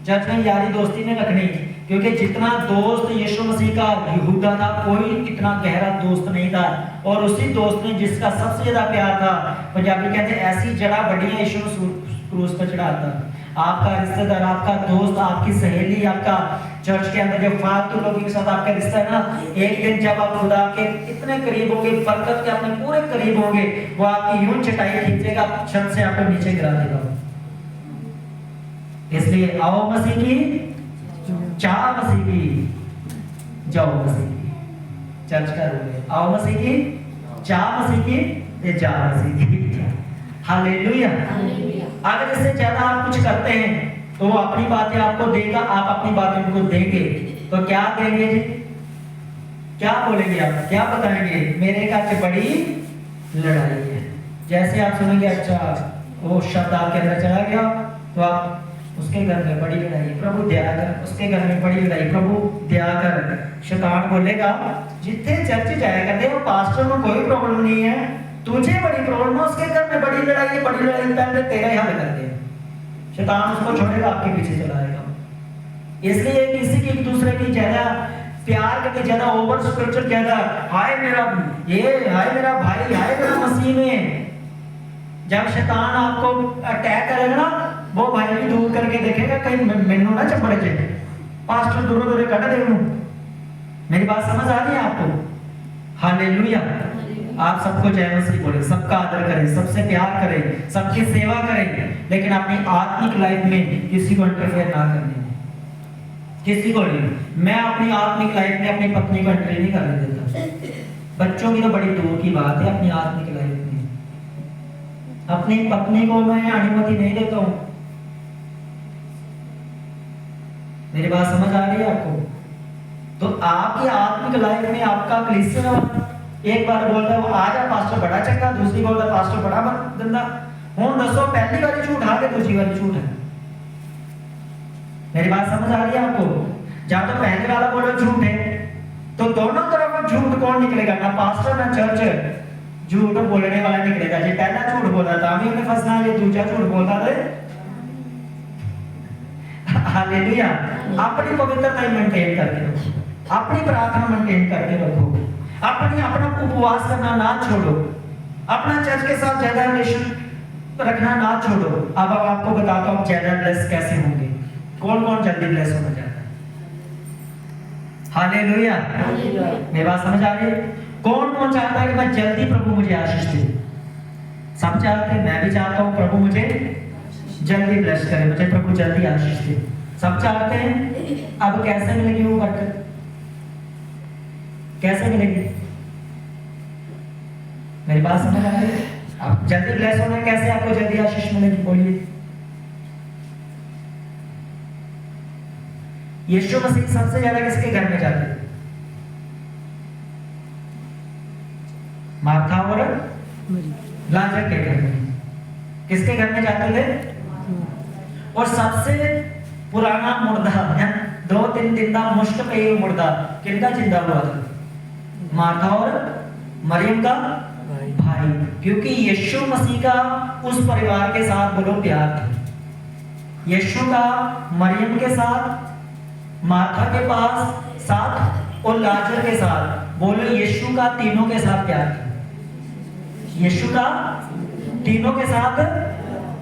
चर्च में यारी दोस्ती नहीं रखनी, क्योंकि जितना दोस्त यीशु मसीह का यहूदा था, कोई इतना गहरा दोस्त नहीं था। और उसी दोस्त ने जिसका सबसे ज्यादा प्यार था, पंजाबी कहते ऐसी जड़ा बढ़िया यीशु क्रूस पर चढ़ाता। आपका रिश्तेदार, आपका दोस्त, आपकी सहेली, आपका चर्च के अंदर जो फालतू लोगों के साथ आपका रिश्ता है ना, एक दिन जब आप खुदा के इतने करीब होंगे, बरकत के अपने पूरे करीब होंगे, वो आपकी यूं चटाई खींचेगा, छत से आपको नीचे गिरा देगा। इसलिए आओ मसीह की, चाह मसीह की, जाओ मसीह की। चर्च का रूल है, आओ मसीह की, चाह मसीह की, जा मसीह की। हालेलुया। अगर इससे ज्यादा आप कुछ करते हैं तो वो अपनी बातें आपको देगा, आप अपनी बातें उनको देंगे। तो क्या देंगे जी? क्या बोलेंगे आप? क्या बताएंगे? मेरे घर बड़ी लड़ाई है। जैसे आप सुनेंगे अच्छा वो शब्द आपके अंदर चला गया, तो आप उसके घर में बड़ी लड़ाई, प्रभु दया कर, उसके घर में बड़ी लड़ाई, प्रभु दया कर। शैतान बोलेगा जितने चर्च जाया करते हो पास्टर में कोई प्रॉब्लम नहीं है, तुझे बड़ी प्रॉब्लम है, उसके घर में बड़ी लड़ाई है, बड़ी लड़ाई पहले तेरे यहाँ कर दे। शैतान उसको छोड़ेगा, आपके पीछे चलाएगा। इसलिए किसी की एक दूसरे की ज्यादा प्यार करके, ज्यादा ओवर स्पिरिचुअल, ज्यादा हाय मेरा ये, हाय मेरा भाई, हाय मेरा मसीह में। जब शैतान आपको अटैक करेगा ना, वो भाई भी दूर करके देखेगा कहीं मैनू ना चपड़े जाए, पास्टर दूर दूर कट दे। मेरी बात समझ आ रही है आपको? हालेलुया। आप सबको जय मसीह बोले, सबका आदर करें, सबसे प्यार करें, सबकी सेवा करें, लेकिन अपनी आत्मिक लाइफ में किसी को इंटरफेयर ना करने, किसी को नहीं। मैं अपनी आत्मिक लाइफ में अपनी पत्नी को एंट्री नहीं करने देता। बच्चों की तो बड़ी दूर की बात है, अपनी आत्मिक लाइफ में अपनी पत्नी को मैं अनुमति नहीं देता हूं। मेरी बात समझ आ रही है आपको? तो आपकी आत्मिक लाइफ में आपका कलीसिया एक बार बोलता है वो आजा पास्टर बड़ा चंगा, दूसरी बोलता पास्टर बड़ा गंदा। हूं दसो पहली वाली झूठ आ के दूसरी वाली झूठ है। मेरी बात समझ आ रही है आपको? जहां तो पहले वाला बोलो झूठ है, तो दोनों तरफ झूठ कौन निकलेगा? ना पास्टर ना चर्च। झूठ बोलने वाला निकलेगा। जो पहला झूठ बोला था हमें उन्हें फंसना, जो दूसरा झूठ बोलता था। हालेलुया। अपनी पवित्रता मेंटेन करके रखो, अपनी प्रार्थना मेंटेन करके रखो, अपना उपवास करना ना छोड़ो, अपना चर्च के साथ ज्यादा रिलेशन रखना ना छोड़ो। अब आपको बताता हूं ज्यादा ब्लेस कैसे होंगे, कौन कौन जल्दी ब्लेस होना चाहता है। हालेलुया। मेरी बात समझ आ रही है? कौन कौन चाहता है कि मैं जल्दी प्रभु मुझे आशीष दे? सब चाहते हैं, मैं भी चाहता हूं प्रभु मुझे जल्दी ब्लेस करे, मुझे प्रभु जल्दी आशीष दे। सब चाहते हैं। अब कैसे मिलेगी वो बरकत? कैसे मिलेगी? मेरी बात समझ आ रही है? आप जल्दी ब्लेस होना, कैसे आपको जल्दी आशीष मिलेगी? बोलिए। यीशु मसीह सबसे ज्यादा किसके घर में जाते थे? मार्था और लाजर के घर में। किसके घर में जाते थे? और सबसे पुराना मुर्दा, 2-3 दिन का मुश्क पे ही मुर्दा किनका जिंदा हुआ था? मार्था और मरियम का भाई। क्योंकि यीशु मसीह का उस परिवार के साथ बोलो प्यार था। यीशु का मरियम के साथ, मार्था के पास साथ और लाजर के साथ बोलो यीशु का तीनों के साथ प्यार था। यीशु का तीनों के साथ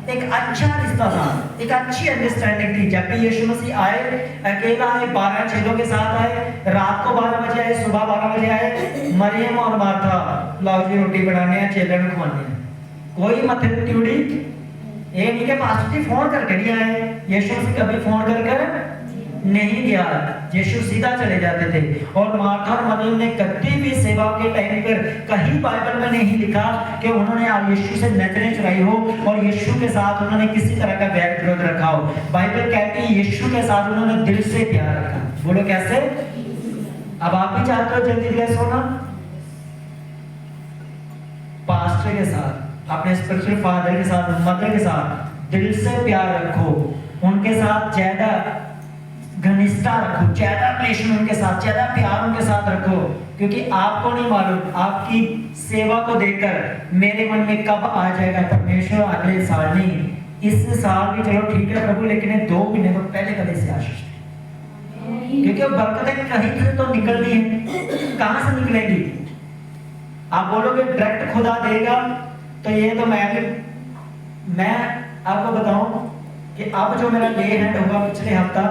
एक अच्छा रिश्ता था, एक अच्छी अंडरस्टैंडिंग थी। जब भी यीशु मसीह आए, अकेला आए, 12 चेलों के साथ आए, रात को 12 बजे आए, सुबह 12 बजे आए, मरियम और मार्था लाओ जी रोटी बनाने हैं, चेलों को खवाने हैं। कोई मथे त्यूड़ी ये नहीं के पास्टर जी फोन करके नहीं आए। यीशु मसीह कभी फोन कर नहीं गया। यीशु सीधा चले जाते थे। और मार्था और मरियम ने कभी भी सेवा के टाइम पर कहीं बाइबल में नहीं लिखा कि उन्होंने यीशु से नजरें चुराई हो और यीशु के साथ उन्होंने किसी तरह का वैर विरोध रखा हो। बाइबल कहती है यीशु के साथ उन्होंने दिल से प्यार रखा। बोलो कैसे? अब आप भी चाहते हो जल्दी ब्लेस होना? पास्टर के साथ, अपने स्पिरिचुअल फादर के साथ, मदर के साथ दिल से प्यार रखो, उनके साथ ज्यादा घनिष्ठता रखो, ज्यादा रिलेशन उनके साथ, ज्यादा प्यार उनके साथ रखो, क्योंकि आपको नहीं मालूम आपकी सेवा को देखकर मेरे मन में कब आ जाएगा परमेश्वर अगले साल नहीं, इस साल भी चलो ठीक है प्रभु, लेकिन 2 महीने तो पहले कभी से आशीष, क्योंकि बरकतें कहीं से तो निकलनी है, कहां से निकलेंगी? आप बोलोगे डायरेक्ट खुदा देगा, तो ये तो मैं आपको बताऊं कि अब जो मेरा ले हैंड होगा पिछले हफ्ता,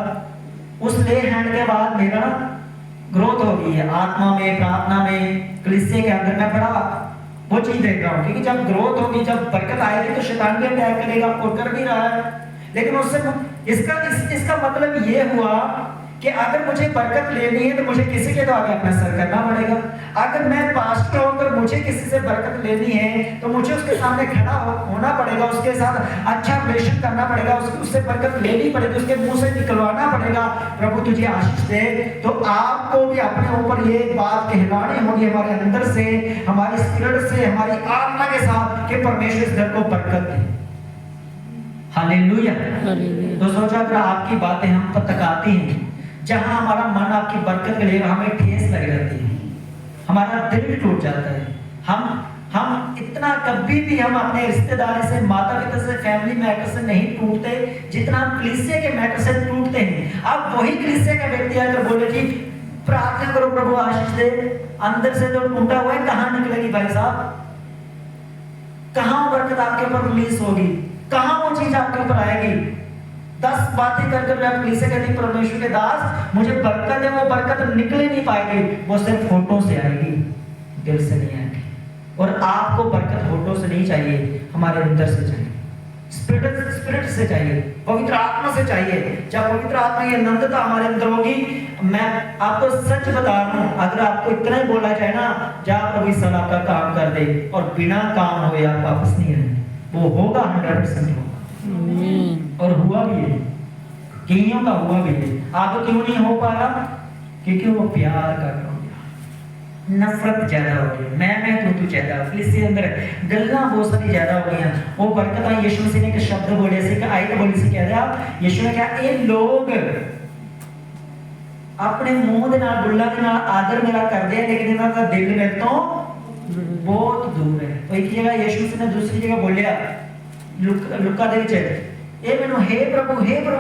उस ले हैंड के बाद मेरा ग्रोथ हो गई है आत्मा में, प्रार्थना में, कलीसिया के अंदर मैं बड़ा वो चीज देख रहा हूँ, क्योंकि जब ग्रोथ होगी, जब बरकत आएगी तो शैतान भी अटैक करेगा, और कर भी रहा है। लेकिन उससे इसका मतलब ये हुआ कि अगर मुझे बरकत लेनी है तो मुझे किसी के तो आगे अपना सर करना पड़ेगा। अगर मैं पास्टर होकर मुझे किसी से बरकत लेनी है तो मुझे उसके सामने खड़ा होना पड़ेगा, उसके साथ अच्छा रिलेशन करना पड़ेगा, उससे बरकत लेनी पड़ेगी, उसके मुंह से निकलवाना पड़ेगा प्रभु तुझे आशीष दे। तो आपको भी अपने ऊपर ये बात कहलानी होगी हमारे अंदर से, हमारी स्पिरिट से, हमारी आत्मा के साथ कि परमेश्वर इस घर को बरकत दे। हालेलुया। तो सोचा अगर आपकी बातें हम पर तक आती हैं, जहां हमारा मन आपकी बरकत के लिए हमें ठेस लग जाती है, हमारा दिल भी टूट जाता है। हम इतना कभी भी हम अपने रिश्तेदारी से, माता पिता से, फैमिली मैटर से नहीं टूटते जितना हम कलीसिया के मैटर से टूटते हैं। अब वही कलीसिया का व्यक्ति अगर बोले कि प्रार्थना करो प्रभु आशीष दे, अंदर से तो टूटा हुआ है, कहां निकलेगी भाई साहब? कहां बरकत आपके ऊपर रिलीज होगी? कहां वो चीज आपके ऊपर आएगी? 10 बातें कर आप कलीसिया कहती परमेश्वर के दास मुझे बरकत है, वो बरकत निकल नहीं पाएगी, वो सिर्फ फोटो से आएगी, दिल से नहीं आएगी। और आपको बरकत फोटो से नहीं चाहिए, हमारे अंदर से चाहिए, स्पिरिट से चाहिए, पवित्र आत्मा से चाहिए। जब पवित्र आत्मा की अनंतता हमारे अंदर होगी, मैं आपको सच बता रहा हूं, अगर आपको इतना ही बोला जाए ना, जा प्रभु इस साल आपका काम कर दे, और बिना काम हुए आप वापस नहीं आए, वो होगा 100% होगा। और हुआ भी है, कईयों का हुआ भी है। आप क्यों नहीं हो पा रहा? क्योंकि वो प्यार कर रहा है, नफरत ज्यादा हो गई, मैं तू ज्यादा, इसके अंदर गल्ला बहुत सारी ज्यादा हो गई। वो बरकत यीशु मसीह ने एक शब्द बोले से कि आयत बोली से कह रहा, यीशु ने कहा ये लोग अपने मुंह दे नाल बुल्ला दे नाल आदर मेरा करदे हैं, लेकिन इन्हां दा दिल मेरे तो बहुत दूर है। तो एक जगह यीशु मसीह ने दूसरी जगह बोलिया लुका दे विच ये मैनू हे प्रभु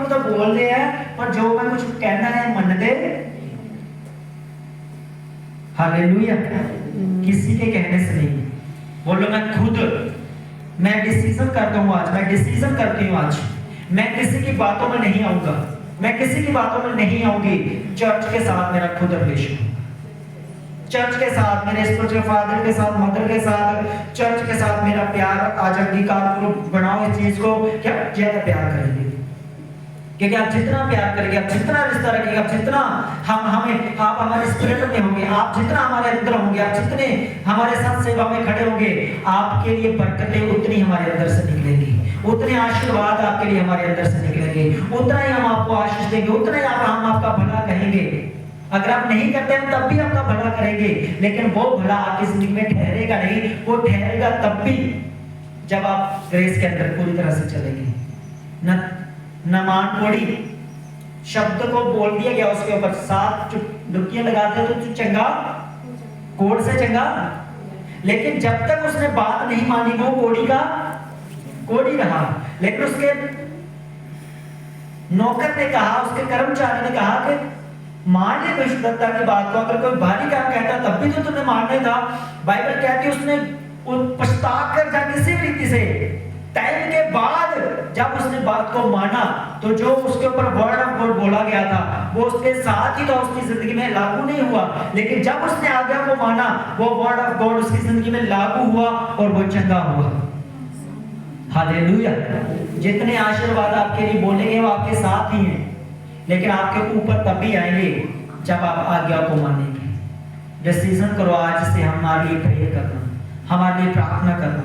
तो बोल रहे हैं, पर जो मैं कुछ कहना है मन दे। हालेलुया। किसी के कहने से नहीं, बोलो मैं खुद, मैं डिसीजन करता हूँ आज, मैं डिसीजन करती हूँ आज, मैं किसी की बातों में नहीं आऊंगा, मैं किसी की बातों में नहीं आऊंगी। चर्च के साथ मेरा खुद रिलेशन, चर्च के साथ, मेरे स्पिरिचुअल फादर के साथ, मदर के साथ, चर्च के साथ मेरा प्यार आज अंगीकार करो, बनाओ इस चीज को कि आप ज्यादा प्यार करेंगे, क्योंकि आप जितना प्यार करेंगे, आप जितना रिश्ता रखेंगे, आप जितना आप हमारे स्पिरिट में होंगे, आप जितना हमारे अंदर होंगे, आप जितने हमारे साथ सेवा में खड़े होंगे, आपके लिए बरकतें उतनी हमारे अंदर से निकलेंगी, उतने आशीर्वाद आपके लिए हमारे अंदर से निकलेंगे, उतना ही हम आपको आशीष देंगे, उतना ही हम आपका भला कहेंगे। अगर आप नहीं करते हैं तब भी आपका भला करेंगे, लेकिन वो भला आपकी जिंदगी में ठहरेगा नहीं, वो ठहरेगा तब भी जब आप ग्रेस के अंदर पूरी तरह से चलेंगे। नमान कोड़ी शब्द को बोल दिया गया, उसके ऊपर 7 डुबकियां लगा दे तो चंगा, कोड़ से चंगा। लेकिन जब तक उसने बात नहीं मानी वो कोड़ी का कोड़ी रहा। लेकिन उसके नौकर ने कहा, उसके कर्मचारी ने कहा कि मान ले विष्णुदत्ता की बात को, अगर कोई भारी काम कहता तब भी तो तुमने मानना था। बाइबल कहती है उसने पछता कर जा किसी भी रीति से टाइम के बाद जब उसने बात को माना, तो जो उसके ऊपर वर्ड ऑफ गॉड बोला गया था वो उसके साथ ही था, उसकी जिंदगी में लागू नहीं हुआ। लेकिन जब उसने आज्ञा को माना, वो वर्ड ऑफ गॉड उसकी जिंदगी में लागू हुआ और वो चंगा हुआ। हालेलुया। जितने आशीर्वाद आपके लिए बोले गए वो आपके साथ ही हैं। लेकिन आपके ऊपर तभी आएंगे जब आप आज्ञा को मानेंगे। डिसीजन करो आज से हमारे लिए प्रेयर करना, हमारे लिए प्रार्थना करना।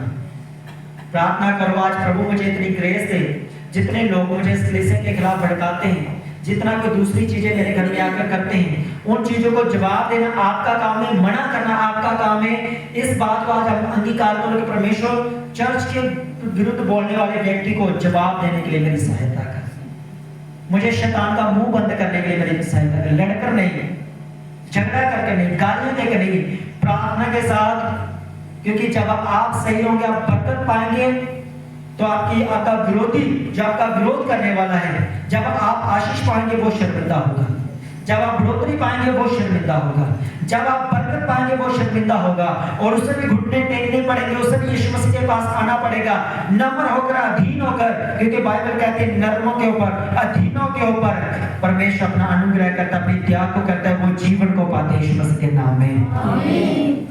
प्रार्थना करो आज, प्रभु मुझे इतनी ग्रेस दे, जितने लोग मुझे इस कलीसिया के खिलाफ भड़काते हैं, जितना कोई दूसरी चीजें मेरे घर में आकर करते हैं, उन चीजों को जवाब देना आपका काम है, मना करना आपका काम है। इस बात को आज हम अंगीकार करो कि परमेश्वर चर्च के विरुद्ध बोलने वाले व्यक्ति को जवाब देने के लिए मेरी सहायता कर, मुझे शैतान का मुंह बंद करने के लिए मेरी सहायता कर, लड़कर नहीं, झगड़ा करके नहीं, गालियां देकर नहीं, प्रार्थना के साथ। क्योंकि जब आप सही होंगे, आप बरकत पाएंगे, तो आपका विरोधी जो आपका विरोध करने वाला है, जब आप आशीष पाएंगे वो शर्मिंदा होगा, जब आप बढ़ोतरी पाएंगे वो शर्मिंदा होगा, जब आप बरकत पाएंगे वो शर्मिंदा होगा, और उसे भी घुटने टेकने पड़ेंगे, उसे भी यीशु मसीह के पास आना पड़ेगा, नम्र होकर, अधीन होकर। क्योंकि बाइबल कहती है नर्मों के ऊपर, अधीनों के ऊपर परमेश्वर अपना अनुग्रह करता, अपने त्याग को करता है, वो जीवन को पाते हैं यीशु मसीह के नाम में।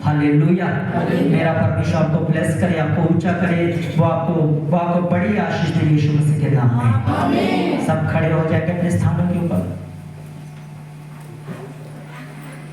हालेलुया। मेरा परमेश्वर आपको ब्लेस करे, आपको ऊंचा करे, वो आपको बड़ी आशीष दे यीशु मसीह के नाम में। सब खड़े हो जाएंगे अपने स्थानों के ऊपर।